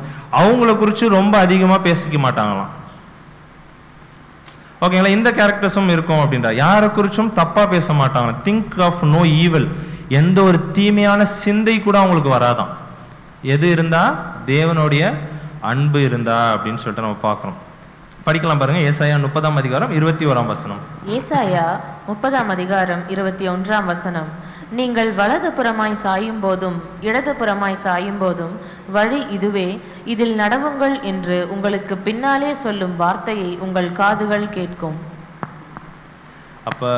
அவங்கள குறித்து ரொம்ப அதிகமாக பேசிக்க மாட்டாங்களாம். ஓகேங்களா? இந்த கேரக்டர்ஸும் இருக்கும் அப்படின்றா. யாரை குறிச்சும் தப்பாக பேச மாட்டாங்க. திங்க் ஆஃப் நோ ஈவல், எந்த ஒரு தீமையான சிந்தை கூட அவங்களுக்கு வராதான். எது இருந்தா? தேவனுடைய அன்பு இருந்தா அப்படின்னு சொல்லிட்டு நம்ம பார்க்குறோம். படிக்கலாம் பாருங்க, ஏசாயா 30ஆம் அதிகாரம் 21ஆம் வசனம். ஏசாயா 30ஆம் அதிகாரம் 21ஆம் வசனம். நீங்கள் வலது புறமாய் சாயும் போதும் இடது புறமாய் சாயும் போதும் வழி இதுவே, இதில் நடவுங்கள் என்று உங்களுக்கு பின்னாலே சொல்லும் வார்த்தையை உங்கள் காதுகள் கேட்கும். அப்ப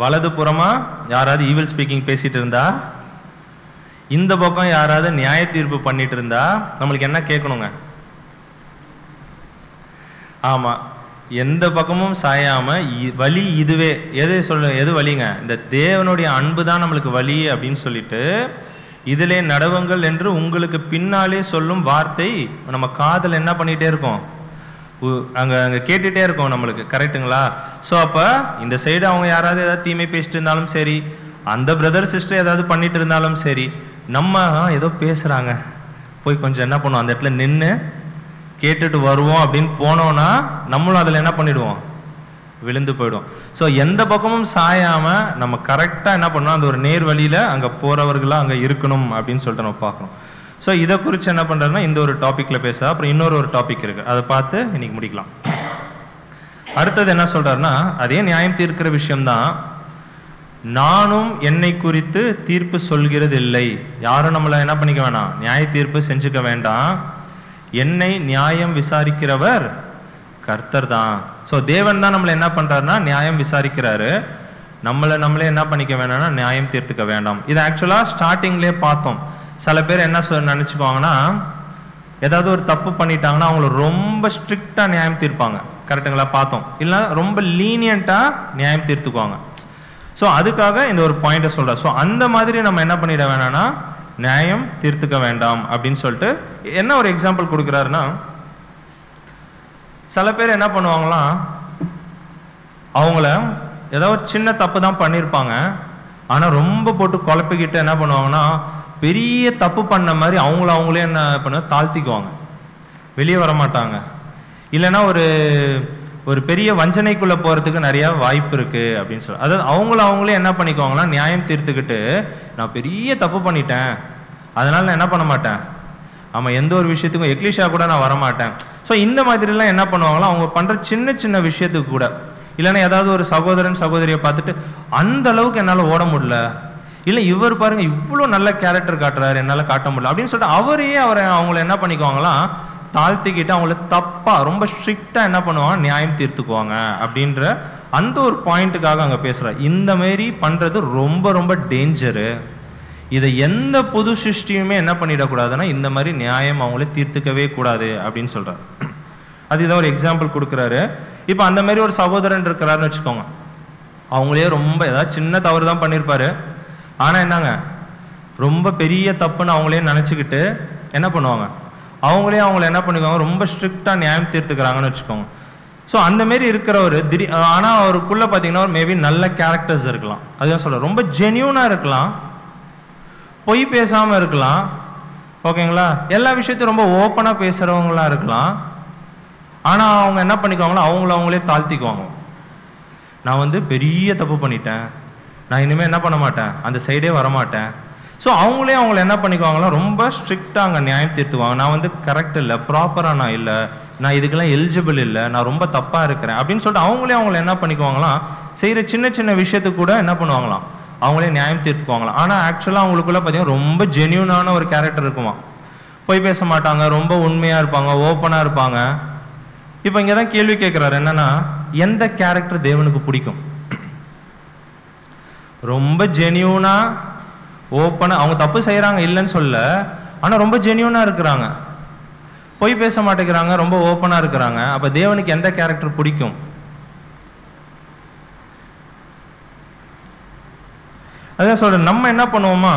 வலது புறமா யாராவது ஈவில் ஸ்பீக்கிங் பேசிட்டு இருந்தா, இந்த பக்கம் யாராவது நியாய தீர்ப்பு பண்ணிட்டு இருந்தா நம்மளுக்கு என்ன கேட்கணுங்க? ஆமா, எந்த பக்கமும் சாயாம வழி இதுவே. எது வழிங்க? இந்த தேவனுடைய அன்பு தான் நம்மளுக்கு வழி அப்படின்னு சொல்லிட்டு, இதிலே நடவுங்கள் என்று உங்களுக்கு பின்னாலே சொல்லும் வார்த்தை நம்ம காதில் என்ன பண்ணிட்டே இருக்கோம்? அங்கே கேட்டுகிட்டே இருக்கோம் நம்மளுக்கு. கரெக்டுங்களா? ஸோ அப்போ இந்த சைடு அவங்க யாராவது ஏதாவது தீமை பேசிட்டு இருந்தாலும் சரி, அந்த பிரதர் சிஸ்டர் ஏதாவது பண்ணிட்டு இருந்தாலும் சரி, நம்ம ஏதோ பேசுகிறாங்க, போய் கொஞ்சம் என்ன பண்ணுவோம், அந்த இடத்துல நின்று கேட்டுட்டு வருவோம் அப்படின்னு போனோம்னா நம்மளும் அதில் என்ன பண்ணிடுவோம்? விழுந்து போயிடும். ஸோ எந்த பக்கமும் சாயாமல் நம்ம கரெக்டாக என்ன பண்ணோம், அந்த ஒரு நேர் வழியில் அங்கே போகிறவர்களாக அங்கே இருக்கணும் அப்படின்னு சொல்லிட்டு நம்ம பார்க்கணும். ஸோ இதை குறித்து என்ன பண்ணுறதுன்னா இந்த ஒரு டாப்பிக்கில் பேச, அப்புறம் இன்னொரு டாபிக் இருக்குது, அதை பார்த்து இன்னைக்கு முடிக்கலாம். அடுத்தது என்ன சொல்கிறாருன்னா, அதே நியாயம் தீர்க்கிற விஷயம்தான். நானும் என்னை குறித்து தீர்ப்பு சொல்கிறது இல்லை. யாரும் நம்மளை என்ன பண்ணிக்க வேணாம், நியாய தீர்ப்பு செஞ்சுக்க வேண்டாம். என்னை நியாயம் விசாரிக்கிறவர் கர்த்தர் தான். ஸோ தேவன் தான் நம்மளை என்ன பண்ணுறாருன்னா நியாயம் விசாரிக்கிறாரு. நம்மளே என்ன பண்ணிக்க வேணாம்னா நியாயம் தீர்த்துக்க வேண்டாம். இது ஆக்சுவலாக ஸ்டார்டிங்லேயே பார்த்தோம். சில பேர் என்ன நினச்சிக்குவாங்கன்னா, ஏதாவது ஒரு தப்பு பண்ணிட்டாங்கன்னா அவங்கள ரொம்ப ஸ்ட்ரிக்டாக நியாயம் தீர்ப்பாங்க. கரெக்டுங்களா? பார்த்தோம். இல்லை ரொம்ப லீனியண்ட்டாக நியாயம் தீர்த்துக்குவாங்க. ஸோ அதுக்காக இந்த ஒரு பாயிண்ட்டை சொல்கிறேன். ஸோ அந்த மாதிரி நம்ம என்ன பண்ணிட வேணாம்னா நியாயம் தீர்த்துக்க வேண்டாம் அப்படின்னு சொல்லிட்டு என்ன ஒரு எக்ஸாம்பிள் கொடுக்குறாருன்னா, சில பேர் என்ன பண்ணுவாங்களாம், அவங்கள ஏதோ ஒரு சின்ன தப்பு தான் பண்ணியிருப்பாங்க, ஆனால் ரொம்ப போட்டு குழப்பிக்கிட்டு என்ன பண்ணுவாங்கன்னா பெரிய தப்பு பண்ண மாதிரி அவங்களே என்ன பண்ண தாழ்த்திக்குவாங்க, வெளியே வர மாட்டாங்க. இல்லைன்னா ஒரு பெரிய வஞ்சனைக்குள்ளே போகிறதுக்கு நிறைய வாய்ப்பு இருக்குது அப்படின்னு சொல்லி, அதாவது அவங்களே என்ன பண்ணிக்குவாங்கன்னா நியாயம் தீர்த்துக்கிட்டு, நான் பெரிய தப்பு பண்ணிட்டேன் அதனால் நான் என்ன பண்ண மாட்டேன், ஆமாம் எந்த ஒரு விஷயத்துக்கும் எக்லிஷா கூட நான் வரமாட்டேன். ஸோ இந்த மாதிரிலாம் என்ன பண்ணுவாங்களோ அவங்க பண்ணுற சின்ன சின்ன விஷயத்துக்கு கூட, இல்லைன்னா ஏதாவது ஒரு சகோதரன் சகோதரியை பார்த்துட்டு அந்த அளவுக்கு என்னால் ஓட முடியல, இல்லை இவர் பாருங்க இவ்வளோ நல்ல கேரக்டர் காட்டுறாரு என்னால் காட்ட முடியல அப்படின்னு சொல்லிட்டு அவங்கள என்ன பண்ணிக்குவாங்களாம் தாழ்த்திக்கிட்டு அவங்கள தப்பாக ரொம்ப ஸ்ட்ரிக்டாக என்ன பண்ணுவாங்க நியாயம் தீர்த்துக்குவாங்க அப்படின்ற அந்த ஒரு பாயிண்ட்டுக்காக அங்கே பேசுகிறார். இந்த மாரி பண்ணுறது ரொம்ப ரொம்ப டேஞ்சரு. இதை எந்த புது சிருஷ்டியுமே என்ன பண்ணிடக்கூடாதுன்னா இந்த மாதிரி நியாயம் அவங்களே தீர்த்துக்கவே கூடாது அப்படின்னு சொல்கிறார். அது இதான் ஒரு எக்ஸாம்பிள் கொடுக்குறாரு. இப்போ அந்த மாதிரி ஒரு சகோதரன் இருக்கிறாருன்னு வச்சுக்கோங்க, அவங்களே ரொம்ப ஏதாவது சின்ன தவறு தான் பண்ணியிருப்பாரு, ஆனால் என்னங்க ரொம்ப பெரிய தப்புன்னு அவங்களே நினச்சிக்கிட்டு என்ன பண்ணுவாங்க, அவங்கள என்ன பண்ணிக்குவாங்க ரொம்ப ஸ்ட்ரிக்டாக நியாயம் தீர்த்துக்கிறாங்கன்னு வச்சுக்கோங்க. ஸோ அந்தமாரி இருக்கிறவர் ஆனால் அவருக்குள்ளே பார்த்தீங்கன்னா ஒரு மேபி நல்ல கேரக்டர்ஸ் இருக்கலாம். அதுதான் சொல்கிறேன், ரொம்ப ஜென்யூனாக இருக்கலாம், பொய் பேசாமல் இருக்கலாம், ஓகேங்களா, எல்லா விஷயத்தையும் ரொம்ப ஓப்பனாக பேசுகிறவங்களாம் இருக்கலாம். ஆனால் அவங்க என்ன பண்ணிக்குவாங்களோ அவங்களே தாழ்த்திக்குவாங்க. நான் பெரிய தப்பு பண்ணிட்டேன், நான் இனிமேல் என்ன பண்ண மாட்டேன், அந்த சைடே வரமாட்டேன். ஸோ அவங்கள என்ன பண்ணிக்குவாங்களோ ரொம்ப ஸ்ட்ரிக்டாக அங்கே நியாயம் தீர்த்துவாங்க. நான் கரெக்ட் இல்லை, ப்ராப்பராக நான் இல்லை, நான் இதுக்கெல்லாம் எலிஜிபிள் இல்லை, நான் ரொம்ப தப்பாக இருக்கிறேன் அப்படின்னு சொல்லிட்டு அவங்கள என்ன பண்ணிக்குவாங்களாம் செய்கிற சின்ன சின்ன விஷயத்துக்கு கூட என்ன பண்ணுவாங்களாம் அவங்களே நியாயம் தீர்த்துக்குவாங்களாம். ஆனால் ஆக்சுவலாக அவங்களுக்குள்ள பார்த்தீங்கன்னா ரொம்ப ஜென்யூனான ஒரு கேரக்டர் இருக்குமா, போய் பேச மாட்டாங்க, ரொம்ப உண்மையாக இருப்பாங்க, ஓப்பனாக இருப்பாங்க. இப்போ இங்கே தான் கேள்வி கேட்குறாரு, என்னன்னா எந்த கேரக்டர் தேவனுக்கு பிடிக்கும்? ரொம்ப ஜென்யூனாக ஓப்பனாக அவங்க தப்பு செய்கிறாங்க இல்லைன்னு சொல்ல, ஆனால் ரொம்ப ஜென்யூனாக இருக்கிறாங்க, போய் பேச மாட்டேங்கிறாங்க, ரொம்ப ஓப்பனாக இருக்கிறாங்க. அப்போ தேவனுக்கு எந்த கேரக்டர் பிடிக்கும்? அதான் சொல்கிறேன், நம்ம என்ன பண்ணுவோமா,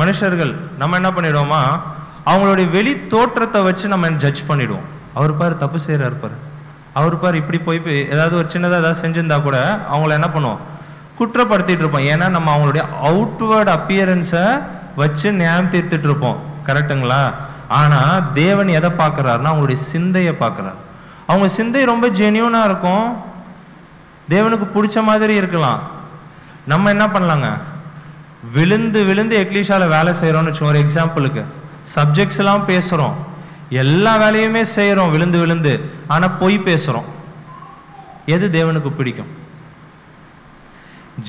மனுஷர்கள் நம்ம என்ன பண்ணிடுவோமா, அவங்களுடைய வெளி தோற்றத்தை வச்சு நம்ம ஜட்ஜ் பண்ணிடுவோம். அவர் பாரு தப்பு செய்கிறார் பாரு, அவர் பாரு இப்படி போய் ஏதாவது ஒரு சின்னதாக ஏதாவது செஞ்சிருந்தா கூட அவங்கள என்ன பண்ணுவோம் குற்றப்படுத்திட்டு இருப்போம். ஏன்னா நம்ம அவங்களுடைய அவுட்வேர்ட் அப்பியரன்ஸை வச்சு நியாயம் தீர்த்துட்டு இருப்போம். கரெக்டுங்களா? ஆனா தேவன் எதை பார்க்கறாருன்னா அவங்களுடைய சிந்தையை பார்க்கறாரு. அவங்க சிந்தை ரொம்ப ஜென்யூனா இருக்கும், தேவனுக்கு பிடிச்ச மாதிரி இருக்கலாம். நம்ம என்ன பண்ணலாங்க, விழுந்து விழுந்து எக்லீஷால வேலை செய்யறோம்னு வச்சுக்கோங்க. ஒரு எக்ஸாம்பிளுக்கு சப்ஜெக்ட்ஸ் எல்லாம் பேசுறோம், எல்லா வேலையுமே செய்யறோம் விழுந்து விழுந்து, ஆனா பொய் பேசுறோம். எது தேவனுக்கு பிடிக்கும்?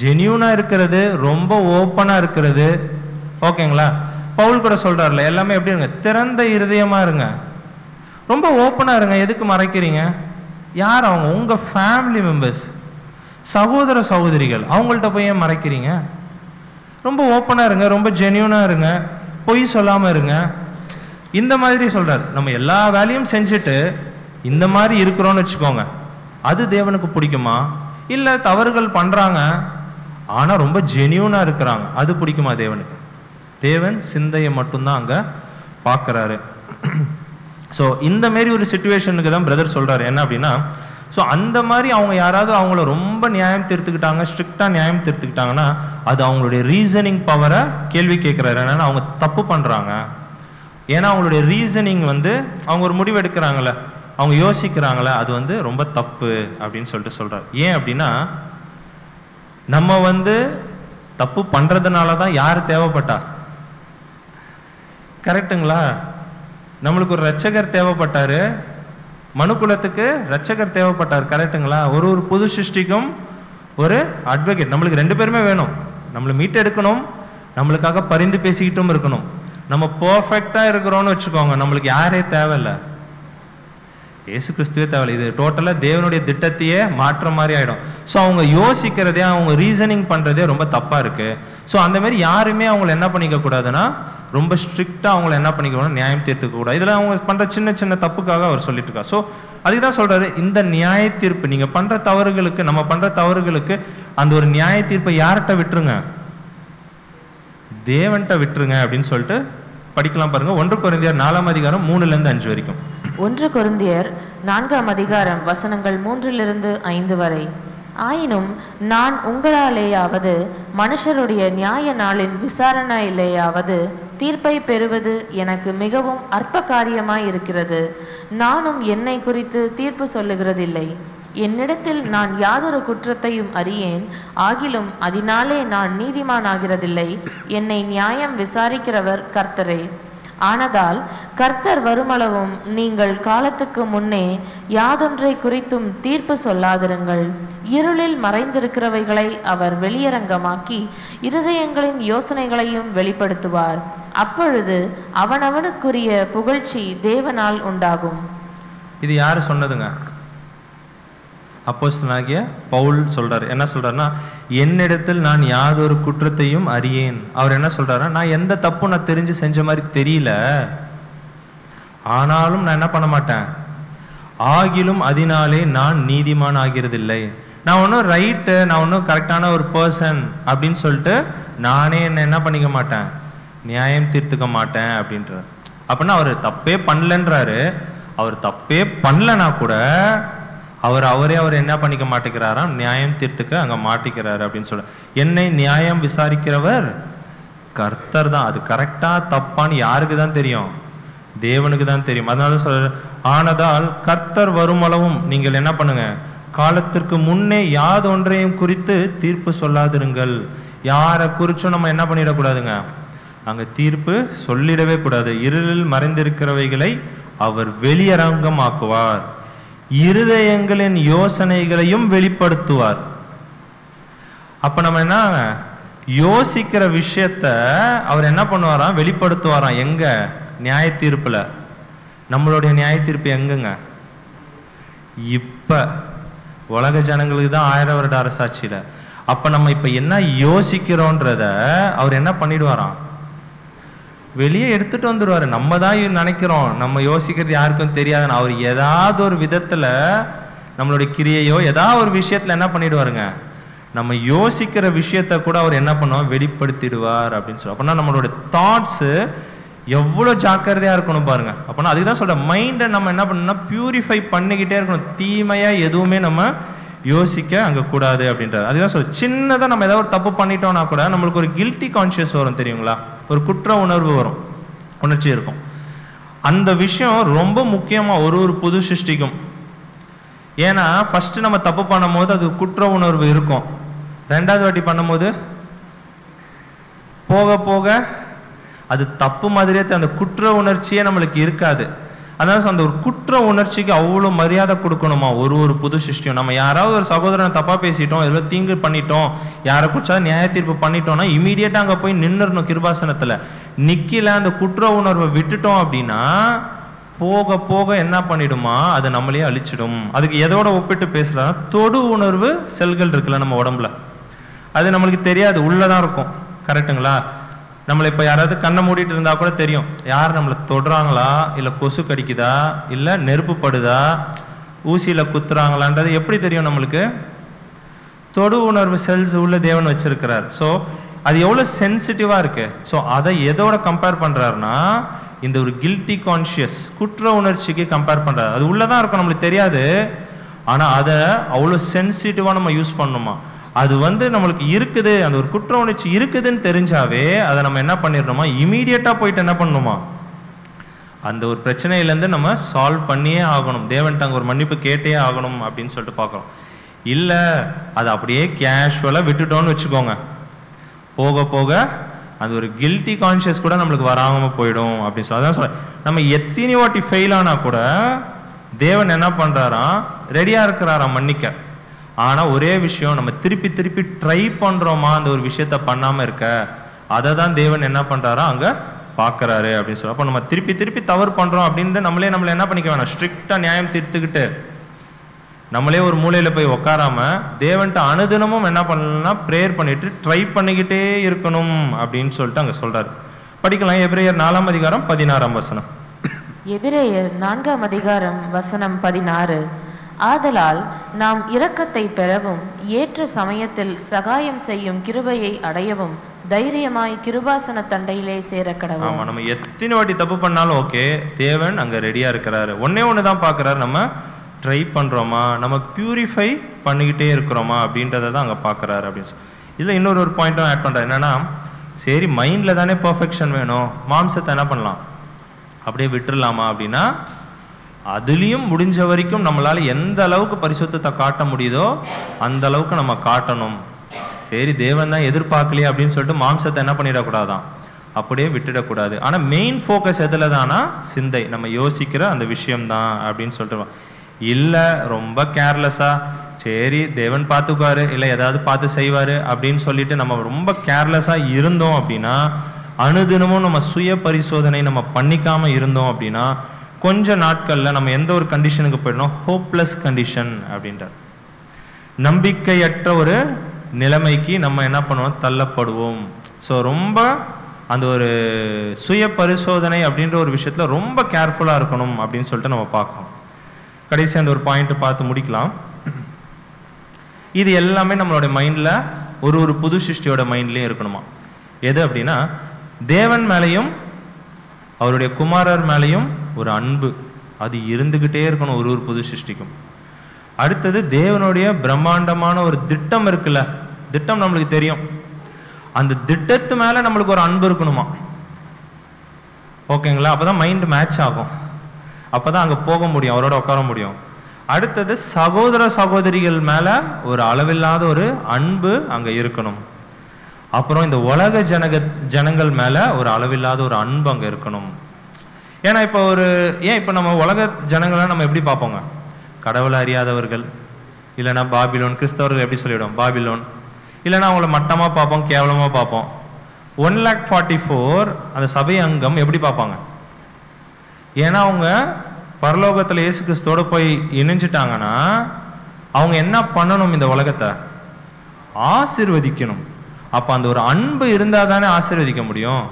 ஜென்யூனா இருக்கிறது, ரொம்ப ஓப்பனா இருக்கிறது. ஓகேங்களா? பவுல் கூட சொல்றாருல, எல்லாமே எப்படி இருங்க, திறந்த இருதயமா இருங்க, ரொம்ப ஓப்பனா இருங்க. எதுக்கு மறைக்கிறீங்க? யார் அவங்க? உங்க ஃபேமிலி மெம்பர்ஸ், சகோதர சகோதரிகள், அவங்கள்ட்ட போய் ஏன் மறைக்கிறீங்க? ரொம்ப ஓப்பனா இருங்க, ரொம்ப ஜென்யூனா இருங்க, பொய் சொல்லாம இருங்க. இந்த மாதிரி சொல்றாரு. நம்ம எல்லா வேலையும் செஞ்சுட்டு இந்த மாதிரி இருக்கிறோம்னு வச்சுக்கோங்க, அது தேவனுக்கு பிடிக்குமா? இல்ல தவறுகள் பண்றாங்க ஆனா ரொம்ப ஜென்யூனா இருக்கிறாங்க, அது பிடிக்குமா தேவனுக்கு? தேவன் சிந்தையை மட்டும்தான் அங்க பார்க்கறாரு. ஸோ இந்த மாதிரி ஒரு சிச்சுவேஷனுக்கு தான் பிரதர் சொல்றாரு. என்ன அப்படின்னா, ஸோ அந்த மாதிரி அவங்க யாராவது அவங்கள ரொம்ப நியாயம் தீர்த்துக்கிட்டாங்க, ஸ்ட்ரிக்டா நியாயம் தீர்த்துக்கிட்டாங்கன்னா அது அவங்களுடைய ரீசனிங் பவரை கேள்வி கேட்கிறாரு. என்னன்னா அவங்க தப்பு பண்றாங்க, ஏன்னா அவங்களுடைய ரீசனிங் அவங்க ஒரு முடிவு எடுக்கிறாங்களே, அவங்க யோசிக்கிறாங்களே, அது ரொம்ப தப்பு அப்படின்னு சொல்லிட்டு சொல்றாரு. ஏன் அப்படின்னா, நம்ம தப்பு பண்றதுனால தான் யார் தேவைப்பட்டா? கரெக்டுங்களா? நம்மளுக்கு ஒரு ரட்சகர் தேவைப்பட்டாரு, மனுக்குலத்துக்கு ரட்சகர் தேவைப்பட்டார். கரெக்டுங்களா? ஒரு புது சிருஷ்டிக்கும் ஒரு அட்வொகேட், நம்மளுக்கு 2 பேருமே வேணும். நம்மளை மீட் எடுக்கணும், நம்மளுக்காக பரிந்து பேசிக்கிட்டும் இருக்கணும். நம்ம பர்ஃபெக்டா இருக்கிறோம்னு வச்சுக்கோங்க, நம்மளுக்கு யாரே தேவையில்லை, இயேசு கிறிஸ்துவே தேவையில்லை. இது டோட்டலா தேவனுடைய திட்டத்தையே மாற்ற மாதிரி ஆயிடும். ஸோ அவங்க யோசிக்கிறதே, அவங்க ரீசனிங் பண்றதே ரொம்ப தப்பா இருக்கு. ஸோ அந்த மாதிரி யாருமே அவங்களை என்ன பண்ணிக்க கூடாதுன்னா, ரொம்ப ஸ்ட்ரிக்டா அவங்களை என்ன பண்ணிக்கணும், நியாயம் தீர்த்துக்க கூடாது. இதுல அவங்க பண்ற சின்ன சின்ன தப்புக்காக அவர் சொல்லிட்டு இருக்கார். ஸோ அதுக்கு தான் சொல்றாரு, இந்த நியாய தீர்ப்பு நீங்க பண்ற தவறுகளுக்கு, நம்ம பண்ற தவறுகளுக்கு அந்த ஒரு நியாய தீர்ப்பை யார்கிட்ட விட்டுருங்க? தேவன்கிட்ட விட்டுருங்க அப்படின்னு சொல்லிட்டு படிக்கலாம் பாருங்க. 1 கொரிந்தியர் 4ஆம் அதிகாரம் 3-5 வரைக்கும். 1 கொரிந்தியர் 4ஆம் அதிகாரம் வசனங்கள் 3-5 வரை. ஆயினும் நான் உங்களாலேயாவது மனுஷருடைய நியாய நாளின் விசாரணையிலேயாவது தீர்ப்பை பெறுவது எனக்கு மிகவும் அற்ப காரியமாய் இருக்கிறது. நானும் என்னை குறித்து தீர்ப்பு சொல்லுகிறதில்லை. என்னிடத்தில் நான் யாதொரு குற்றத்தையும் அறியேன், ஆகிலும் அதனாலே நான் நீதிமான் ஆகிறதில்லை. என்னை நியாயம் விசாரிக்கிறவர் கர்த்தரே. ஆனதால் கர்த்தர் வருமளவும் நீங்கள் காலத்துக்கு முன்னே யாதொன்றை குறித்தும் தீர்ப்பு சொல்லாதிருங்கள். இருளில் மறைந்திருக்கிறவைகளை அவர் வெளியரங்கமாக்கி இருதயங்களின் யோசனைகளையும் வெளிப்படுத்துவார். அப்பொழுது அவனவனுக்குரிய புகழ்ச்சி தேவனால் உண்டாகும். இது யாரு சொன்னதுங்க? அப்போஸ்தலனாகிய பவுல் சொல்றாரு. என்ன சொல்றாருன்னா, என்னிடத்தில் நான் யாதொரு குற்றத்தையும் அறியேன். அவர் என்ன சொல்றாரு, நான் எந்த தப்பும் நான் தெரிஞ்சு செஞ்ச மாதிரி தெரியல, ஆனாலும் நான் என்ன பண்ண மாட்டேன், ஆகிலும் அதனாலே நான் நீதிமான் ஆகிறதில்லை. நான் ஒன்றும் ரைட்டு, நான் ஒன்றும் கரெக்டான ஒரு பர்சன் அப்படின்னு சொல்லிட்டு நானே என்ன பண்ணிக்க மாட்டேன், நியாயம் தீர்த்துக்க மாட்டேன் அப்படின்றார். அப்படின்னா அவர் தப்பே பண்ணலன்றாரு. அவர் தப்பே பண்ணலனா கூட அவர் என்ன பண்ணிக்க மாட்டேங்கிறாராம், நியாயம் தீர்த்துக்க அங்க மாட்டிக்கிறாரு அப்படின்னு சொல்ல. என்னை நியாயம் விசாரிக்கிறவர் கர்த்தர் தான். அது கரெக்டா தப்பான்னு யாருக்கு தான் தெரியும்? தேவனுக்கு தான் தெரியும். அதனால சொல்ற, ஆனதால் கர்த்தர் வருமளவும் நீங்கள் என்ன பண்ணுங்க, காலத்திற்கு முன்னே யாதொன்றையும் குறித்து தீர்ப்பு சொல்லாதிருங்கள். யாரை குறிச்சும் நம்ம என்ன பண்ணிடக்கூடாதுங்க, அங்க தீர்ப்பு சொல்லிடவே கூடாது. இருளில் மறைந்திருக்கிறவைகளை அவர் வெளியரங்கமாக்குவார், இருதயங்களின் யோசனைகளையும் வெளிப்படுத்துவார். அப்ப நம்ம என்ன யோசிக்கிற விஷயத்த அவர் என்ன பண்ணுவாராம், வெளிப்படுத்துவாராம். எங்க? நியாய தீர்ப்புல. நம்மளுடைய நியாய தீர்ப்பு எங்கங்க? இப்ப உலக ஜனங்களுக்கு தான் 1000 வருட அரசாட்சியில. அப்ப நம்ம இப்ப என்ன யோசிக்கிறோன்றத அவர் என்ன பண்ணிடுவாராம், வெளியே எடுத்துட்டு வந்துடுவாரு. நம்ம தான் நினைக்கிறோம், நம்ம யோசிக்கிறது யாருக்கும் தெரியாதுன்னு. அவர் ஏதாவது ஒரு விதத்துல நம்மளுடைய கிரியையோ ஏதாவது ஒரு விஷயத்துல என்ன பண்ணிடுவாருங்க, நம்ம யோசிக்கிற விஷயத்த கூட அவர் என்ன பண்ணுவார், வெளிப்படுத்திடுவார் அப்படின்னு சொல்லுவார். அப்படின்னா நம்மளோட தாட்ஸ் எவ்வளவு ஜாக்கிரதையா இருக்கணும் பாருங்க. அப்படின்னா அதுக்கு தான் சொல்ற, மைண்டை நம்ம என்ன பண்ணணும்னா பியூரிஃபை பண்ணிக்கிட்டே இருக்கணும். தீமையா எதுவுமே நம்ம யோசிக்க அங்க கூடாது அப்படின்றாரு. அதுதான் சொல்ல, சின்னதா நம்ம ஏதாவது ஒரு தப்பு பண்ணிட்டோம்னா கூட நம்மளுக்கு ஒரு கில்ட்டி கான்சியஸ் வரும் தெரியுங்களா, ஒரு குற்ற உணர்வு வரும், உணர்ச்சி இருக்கும். அந்த விஷயம் ரொம்ப முக்கியமா ஒரு புது சிருஷ்டிக்கும். ஏன்னா ஃபர்ஸ்ட் நம்ம தப்பு பண்ணும் போது அது குற்ற உணர்வு இருக்கும். ரெண்டாவது வாட்டி பண்ணும்போது போக போக அது தப்பு மாதிரியே அந்த குற்ற உணர்ச்சியே நம்மளுக்கு இருக்காது. அதனால அந்த ஒரு குற்ற உணர்ச்சிக்கு அவ்வளோ மரியாதை கொடுக்கணுமா ஒரு புது சிருஷ்டியும். நம்ம யாராவது ஒரு சகோதரனை தப்பா பேசிட்டோம், ஏதோ தீங்கு பண்ணிட்டோம், யாரை குறிச்சா நியாய தீர்ப்பு பண்ணிட்டோம்னா இமீடியட்டா அங்க போய் நின்னுறணும். கிருபாசனத்துல நிக்கல அந்த குற்ற உணர்வை விட்டுட்டோம் அப்படின்னா போக போக என்ன பண்ணிடுமா, அது நம்மளையே அழிச்சிடும். அதுக்கு எதோட ஒப்பிட்டு பேசலாம், தொடு உணர்வு செல்கள் இருக்குல்ல நம்ம உடம்புல, அது நம்மளுக்கு தெரியாது, உள்ளதான் இருக்கும். கரெக்டுங்களா? நம்மளை இப்போ யாராவது கண்ணை மூடிட்டு இருந்தா கூட தெரியும் யார் நம்மளை தொடுறாங்களா, இல்லை கொசு கடிக்குதா, இல்லை நெருப்பு படுதா, ஊசியில் குத்துறாங்களான்றது எப்படி தெரியும் நம்மளுக்கு? தொடு உணர்வு செல்ஸ் உள்ள தேவன் வச்சிருக்கிறார். ஸோ அது எவ்வளோ சென்சிட்டிவாக இருக்கு. ஸோ அதை எதோட கம்பேர் பண்ணுறாருன்னா இந்த ஒரு கில்ட்டி கான்ஷியஸ் குற்ற உணர்ச்சிக்கு கம்பேர் பண்ணுறாரு. அது உள்ளதான் இருக்கும், நம்மளுக்கு தெரியாது. ஆனால் அதை அவ்வளோ சென்சிட்டிவாக நம்ம யூஸ் பண்ணணுமா. அது நம்மளுக்கு இருக்குது, அந்த ஒரு குற்ற உணர்ச்சி இருக்குதுன்னு தெரிஞ்சாவே அதை நம்ம என்ன பண்ணிடணுமா, இமீடியட்டாக போயிட்டு என்ன பண்ணணுமா, அந்த ஒரு பிரச்சனையிலேருந்து நம்ம சால்வ் பண்ணியே ஆகணும். தேவன்ட்டு அங்கே ஒரு மன்னிப்பு கேட்டே ஆகணும் அப்படின்னு சொல்லிட்டு பார்க்குறோம். இல்லை அதை அப்படியே கேஷுவலாக விட்டுட்டோன்னு வச்சுக்கோங்க, போக போக அது ஒரு கில்ட்டி கான்ஷியஸ் கூட நம்மளுக்கு வராமல் போயிடும் அப்படின்னு சொல்லி அதான் சொல்ல. நம்ம எத்தனை வாட்டி ஃபெயில் ஆனால் கூட தேவன் என்ன பண்ணுறாராம், ரெடியாக இருக்கிறாராம் மன்னிக்க. ஆனால் ஒரே விஷயம், நம்ம திருப்பி திருப்பி ட்ரை பண்ணுறோமா அந்த ஒரு விஷயத்த பண்ணாமல் இருக்க, அதை தான் தேவன் என்ன பண்ணுறாரா அங்கே பார்க்குறாரு அப்படின்னு சொல்லி. அப்போ நம்ம திருப்பி திருப்பி தவறு பண்ணுறோம் அப்படின்ட்டு நம்மளே என்ன பண்ணிக்க வேணாம், ஸ்ட்ரிக்டாக நியாயம் தீர்த்துக்கிட்டு நம்மளே ஒரு மூலையில் போய் உக்காராம தேவன்ட்டு அனுதினமும் என்ன பண்ணலன்னா ப்ரேயர் பண்ணிட்டு ட்ரை பண்ணிக்கிட்டே இருக்கணும் அப்படின்னு சொல்லிட்டு அங்கே சொல்கிறார். படிக்கலாம். எபிரேயர் 4ஆம் அதிகாரம் 16ஆம் வசனம். எபிரேயர் 4ஆம் அதிகாரம் வசனம் 16. ஆதலால் நாம் இரக்கத்தை பெறவும் ஏற்ற சமயத்தில் சகாயம் செய்யும் கிருபையை அடையவும் தைரியமாய் கிருபாசன தண்டையிலே சேர கடவும். ஆமா, நம்ம எத்தனை வாட்டி தப்பு பண்ணாலும் ஓகே, தேவன் அங்க ரெடியா இருக்கிறாரு. ஒண்ணு தான் பாக்குறாரு, நம்ம ட்ரை பண்றோமா, நம்ம பியூரிஃபை பண்ணிக்கிட்டே இருக்கிறோமா அப்படின்றத தான் அங்க பாக்குறாரு அப்படின்னு சொல்லி. இதுல இன்னொரு பாயிண்ட்டும் ஆட் பண்றாரு. என்னன்னா, சரி மைண்ட்ல தானே பெர்ஃபெக்ஷன் வேணும், மாம்சத்தை என்ன பண்ணலாம் அப்படியே விட்டுறலாமா அப்படின்னா, அதுலேயும் முடிஞ்ச வரைக்கும் நம்மளால எந்த அளவுக்கு பரிசுத்தத்தை காட்ட முடியுதோ அந்த அளவுக்கு நம்ம காட்டணும். சரி தேவன் தான் எதிர்பார்க்கலையே அப்படின்னு சொல்லிட்டு மாம்சத்தை என்ன பண்ணிடக்கூடாதான், அப்படியே விட்டுடக்கூடாது. ஆனால் மெயின் ஃபோக்கஸ் எதில் தானா, சிந்தை, நம்ம யோசிக்கிற அந்த விஷயம்தான் அப்படின்னு சொல்லிட்டு. இல்லை ரொம்ப கேர்லெஸ்ஸாக சரி தேவன் பார்த்துக்குவாரு, இல்லை ஏதாவது பார்த்து செய்வார் அப்படின்னு சொல்லிட்டு நம்ம ரொம்ப கேர்லெஸ்ஸாக இருந்தோம் அப்படின்னா, அனுதினமும் நம்ம சுய பரிசோதனை நம்ம பண்ணிக்காம இருந்தோம் அப்படின்னா, கொஞ்ச நாட்களில் நம்ம எந்த ஒரு கண்டிஷனுக்கு போயிடணும், ஹோப்லெஸ் கண்டிஷன் அப்படின்றார். நம்பிக்கையற்ற ஒரு நிலைமைக்கு நம்ம என்ன பண்ணுவோம், தள்ளப்படுவோம். ஸோ ரொம்ப அந்த ஒரு சுய பரிசோதனை அப்படின்ற ஒரு விஷயத்தில் ரொம்ப கேர்ஃபுல்லாக இருக்கணும் அப்படின்னு சொல்லிட்டு நம்ம பார்க்கணும். கடைசி அந்த ஒரு பாயிண்ட்டை பார்த்து முடிக்கலாம். இது எல்லாமே நம்மளுடைய மைண்டில் ஒரு புது சிருஷ்டியோட மைண்ட்லேயும் இருக்கணுமா. எது அப்படின்னா, தேவன் மேலேயும் அவருடைய குமாரர் மேலேயும் ஒரு அன்பு அது இருந்துக்கிட்டே இருக்கணும் ஒரு புது சிருஷ்டிக்கும். அடுத்தது தேவனுடைய பிரம்மாண்டமான ஒரு திட்டம் இருக்குல்ல, திட்டம் நம்மளுக்கு தெரியும், அந்த திட்டத்து மேல நம்மளுக்கு ஒரு அன்பு இருக்கணுமா. ஓகேங்களா? அப்பதான் மைண்ட் மேட்ச் ஆகும், அப்பதான் அங்க போக முடியும், அவரோட உட்கார முடியும். அடுத்தது சகோதர சகோதரிகள் மேல ஒரு அளவில்லாத ஒரு அன்பு அங்க இருக்கணும். அப்புறம் இந்த உலக ஜனங்கள் மேல ஒரு அளவில்லாத ஒரு அன்பு அங்க இருக்கணும். ஏன்னா இப்போ நம்ம உலக ஜனங்களை நம்ம எப்படி பார்ப்போங்க, கடவுளை அறியாதவர்கள், இல்லைன்னா பாபிலோன், கிறிஸ்தவர்கள் எப்படி சொல்லிவிடும் பாபிலோன், இல்லைன்னா அவங்கள மட்டமாக பார்ப்போம், கேவலமாக பார்ப்போம். 144 அந்த சபை அங்கம் எப்படி பார்ப்பாங்க, ஏன்னா அவங்க பரலோகத்தில் இயேசு கிறிஸ்துவோட போய் இணைஞ்சிட்டாங்கன்னா அவங்க என்ன பண்ணணும், இந்த உலகத்தை ஆசீர்வதிக்கணும். அப்போ அந்த ஒரு அன்பு இருந்தால் தானே ஆசீர்வதிக்க முடியும்.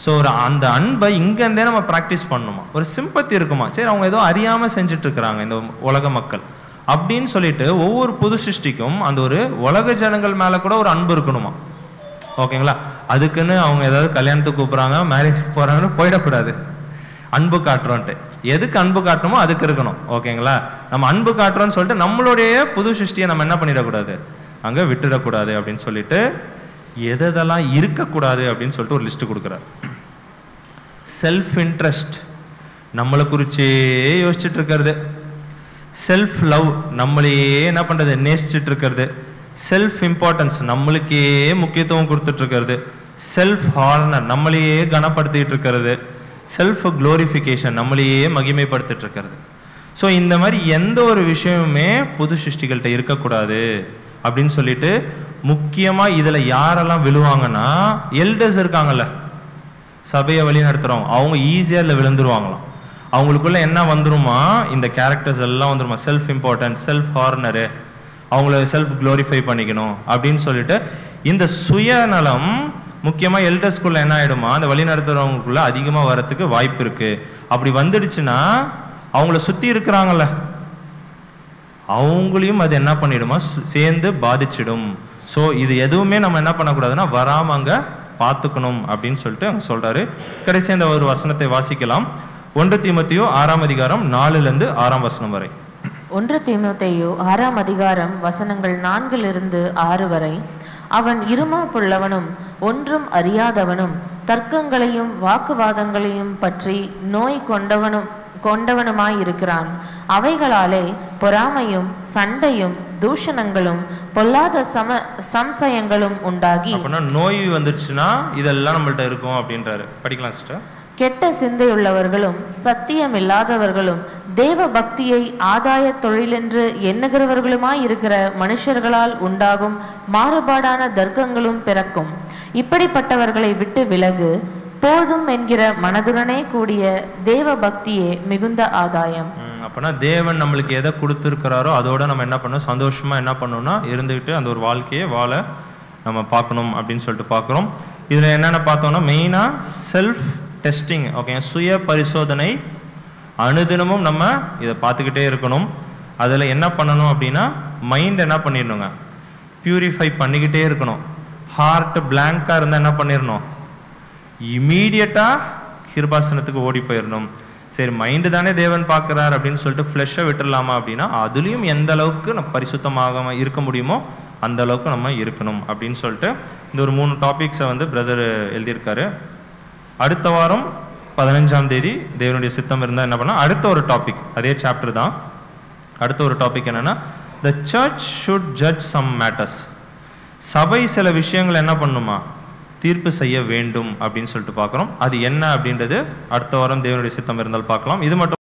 ஸோ அந்த அன்பை இங்கேருந்தே நம்ம ப்ராக்டிஸ் பண்ணணுமா, ஒரு சிம்பத்தி இருக்குமா, சரி அவங்க ஏதோ அறியாமல் செஞ்சுட்டு இருக்கிறாங்க இந்த உலக மக்கள் அப்படின்னு சொல்லிட்டு ஒவ்வொரு புது சிருஷ்டிக்கும் அந்த ஒரு உலக ஜனங்கள் மேலே கூட ஒரு அன்பு இருக்கணுமா. ஓகேங்களா? அதுக்குன்னு அவங்க ஏதாவது கல்யாணத்துக்கு கூப்பிட்றாங்க, மேரேஜ் போகிறாங்கன்னு போயிடக்கூடாது. அன்பு காட்டுறோன்ட்டு எதுக்கு அன்பு காட்டணுமோ அதுக்கு இருக்கணும். ஓகேங்களா? நம்ம அன்பு காட்டுறோன்னு சொல்லிட்டு நம்மளுடைய புது சிருஷ்டியை நம்ம என்ன பண்ணிடக்கூடாது, அங்கே விட்டுடக்கூடாது அப்படின்னு சொல்லிட்டு எதெல்லாம் இருக்கக்கூடாது அப்படின்னு சொல்லிட்டு ஒரு லிஸ்ட் கொடுக்குறார். செல்ஃப் இன்ட்ரெஸ்ட், நம்மளை குறிச்சே யோசிச்சுட்டு இருக்கிறது. செல்ஃப் லவ், நம்மளையே என்ன பண்ணுறது, நேசிச்சுட்டு இருக்கிறது. செல்ஃப் இம்பார்ட்டன்ஸ், நம்மளுக்கே முக்கியத்துவம் கொடுத்துட்டு இருக்கிறது. செல்ஃப் ஹார்னர், நம்மளையே கனப்படுத்திட்டு இருக்கிறது. செல்ஃப் குளோரிஃபிகேஷன், நம்மளையே மகிமைப்படுத்திட்டு இருக்கிறது. ஸோ இந்த மாதிரி எந்த ஒரு விஷயமுமே புது சிருஷ்டிகள்கிட்ட இருக்கக்கூடாது அப்படின்னு சொல்லிட்டு, முக்கியமாக இதில் யாரெல்லாம் விழுவாங்கன்னா, எல்டர்ஸ் இருக்காங்கல்ல, சபையை வழி நடத்துகிறவங்க, அவங்க ஈஸியாக இதில் விழுந்துருவாங்களாம். அவங்களுக்குள்ள என்ன வந்துருமா, இந்த கேரக்டர்ஸ் எல்லாம் வந்துருமா, செல்ஃப் இம்பார்ட்டன்ஸ், செல்ஃப் ஹார்னரு, அவங்கள செல்ஃப் குளோரிஃபை பண்ணிக்கணும் அப்படின்னு சொல்லிட்டு, இந்த சுயநலம் முக்கியமாக எல்டர்ஸ்குள்ள என்ன ஆகிடுமா, அந்த வழி நடத்துகிறவங்களுக்குள்ள அதிகமாக வரத்துக்கு வாய்ப்பு இருக்குது. அப்படி வந்துடுச்சுன்னா அவங்கள சுற்றி இருக்கிறாங்கல்ல, அவங்களையும் அது என்ன பண்ணிடுமா, சேர்ந்து பாதிச்சிடும். ஸோ இது எதுவுமே நம்ம என்ன பண்ணக்கூடாதுன்னா வராமல் அங்கே பார்த்துக்கணும் அப்படின்னு சொல்லிட்டு அங்கே சொல்கிறாரு. கடைசி அந்த ஒரு வசனத்தை வாசிக்கலாம். 1 தீமோத்தேயு 6ஆம் அதிகாரம் 4லிருந்து 6ஆம் வசனம் வரை. 1 தீமோத்தேயு 6ஆம் அதிகாரம் வசனங்கள் 4லிருந்து 6 வரை. அவன் இருமாப்புள்ளவனும் ஒன்றும் அறியாதவனும் தர்க்கங்களையும் வாக்குவாதங்களையும் பற்றி நோய் கொண்டவனுமாயிருக்கிறான். அவைகளாலே பொறாமையும் சண்டையும் தூஷணங்களும் பொல்லாத சம்சயங்களும் உண்டாகி, நோய் வந்துச்சுன்னா இதெல்லாம் நம்மள்ட்ட இருக்கும் அப்படின்றாரு. படிக்கலாம் சிஸ்டர். கெட்ட சிந்தையுள்ளவர்களும் சத்தியமில்லாதவர்களும் தேவ பக்தியை ஆதாய தொழிலென்று எண்ணுகிறவர்களுமாய் இருக்கிற மனுஷர்களால் உண்டாகும் மாறுபாடான தர்க்கங்களும் பிறக்கும். இப்படிப்பட்டவர்களை விட்டு விலகு. போதும் என்கிற மனதுடனே கூடிய தேவ பக்தியே மிகுந்த ஆதாயம். அப்போனா தேவன் நம்மளுக்கு எதை கொடுத்துருக்கிறாரோ அதோட நம்ம என்ன பண்ணணும், சந்தோஷமா என்ன பண்ணணும்னா இருந்துக்கிட்டு அந்த ஒரு வாழ்க்கையை வாழ நம்ம பார்க்கணும் அப்படின்னு சொல்லிட்டு பார்க்குறோம். இதில் என்னென்ன பார்த்தோம்னா, மெயினாக செல்ஃப் டெஸ்டிங், ஓகே, சுய பரிசோதனை அனுதினமும் நம்ம இதை பார்த்துக்கிட்டே இருக்கணும். அதில் என்ன பண்ணணும் அப்படின்னா, மைண்ட் என்ன பண்ணிடணுங்க, பியூரிஃபை பண்ணிக்கிட்டே இருக்கணும். ஹார்ட் பிளாங்காக இருந்தால் என்ன பண்ணிடணும், இமீடியட்டாக கிருபாசனத்துக்கு ஓடி போயிடணும். சரி, மைண்டு தானே தேவன் பார்க்குறார் அப்படின்னு சொல்லிட்டு ஃப்ளெஷ்ஷை விட்டுடலாமா அப்படின்னா, அதுலேயும் எந்த அளவுக்கு நம்ம பரிசுத்தமாக இருக்க முடியுமோ அந்த அளவுக்கு நம்ம இருக்கணும் அப்படின்னு சொல்லிட்டு இந்த ஒரு 3 டாபிக்ஸை வந்து பிரதர் எழுதியிருக்காரு. அடுத்த வாரம் 15ஆம் தேதி தேவனுடைய சித்தம் இருந்தால் என்ன பண்ணால் அடுத்த ஒரு டாபிக், அதே சாப்டர் தான். அடுத்த ஒரு டாபிக் என்னென்னா, the church should judge some matters. சபை சில விஷயங்கள் என்ன பண்ணுமா, தீர்ப்பு செய்ய வேண்டும் அப்படின்னு சொல்லிட்டு பார்க்குறோம். அது என்ன அப்படின்றது அடுத்த வாரம் தேவனுடைய சித்தம் இருந்தால் பார்க்கலாம். இது மட்டும்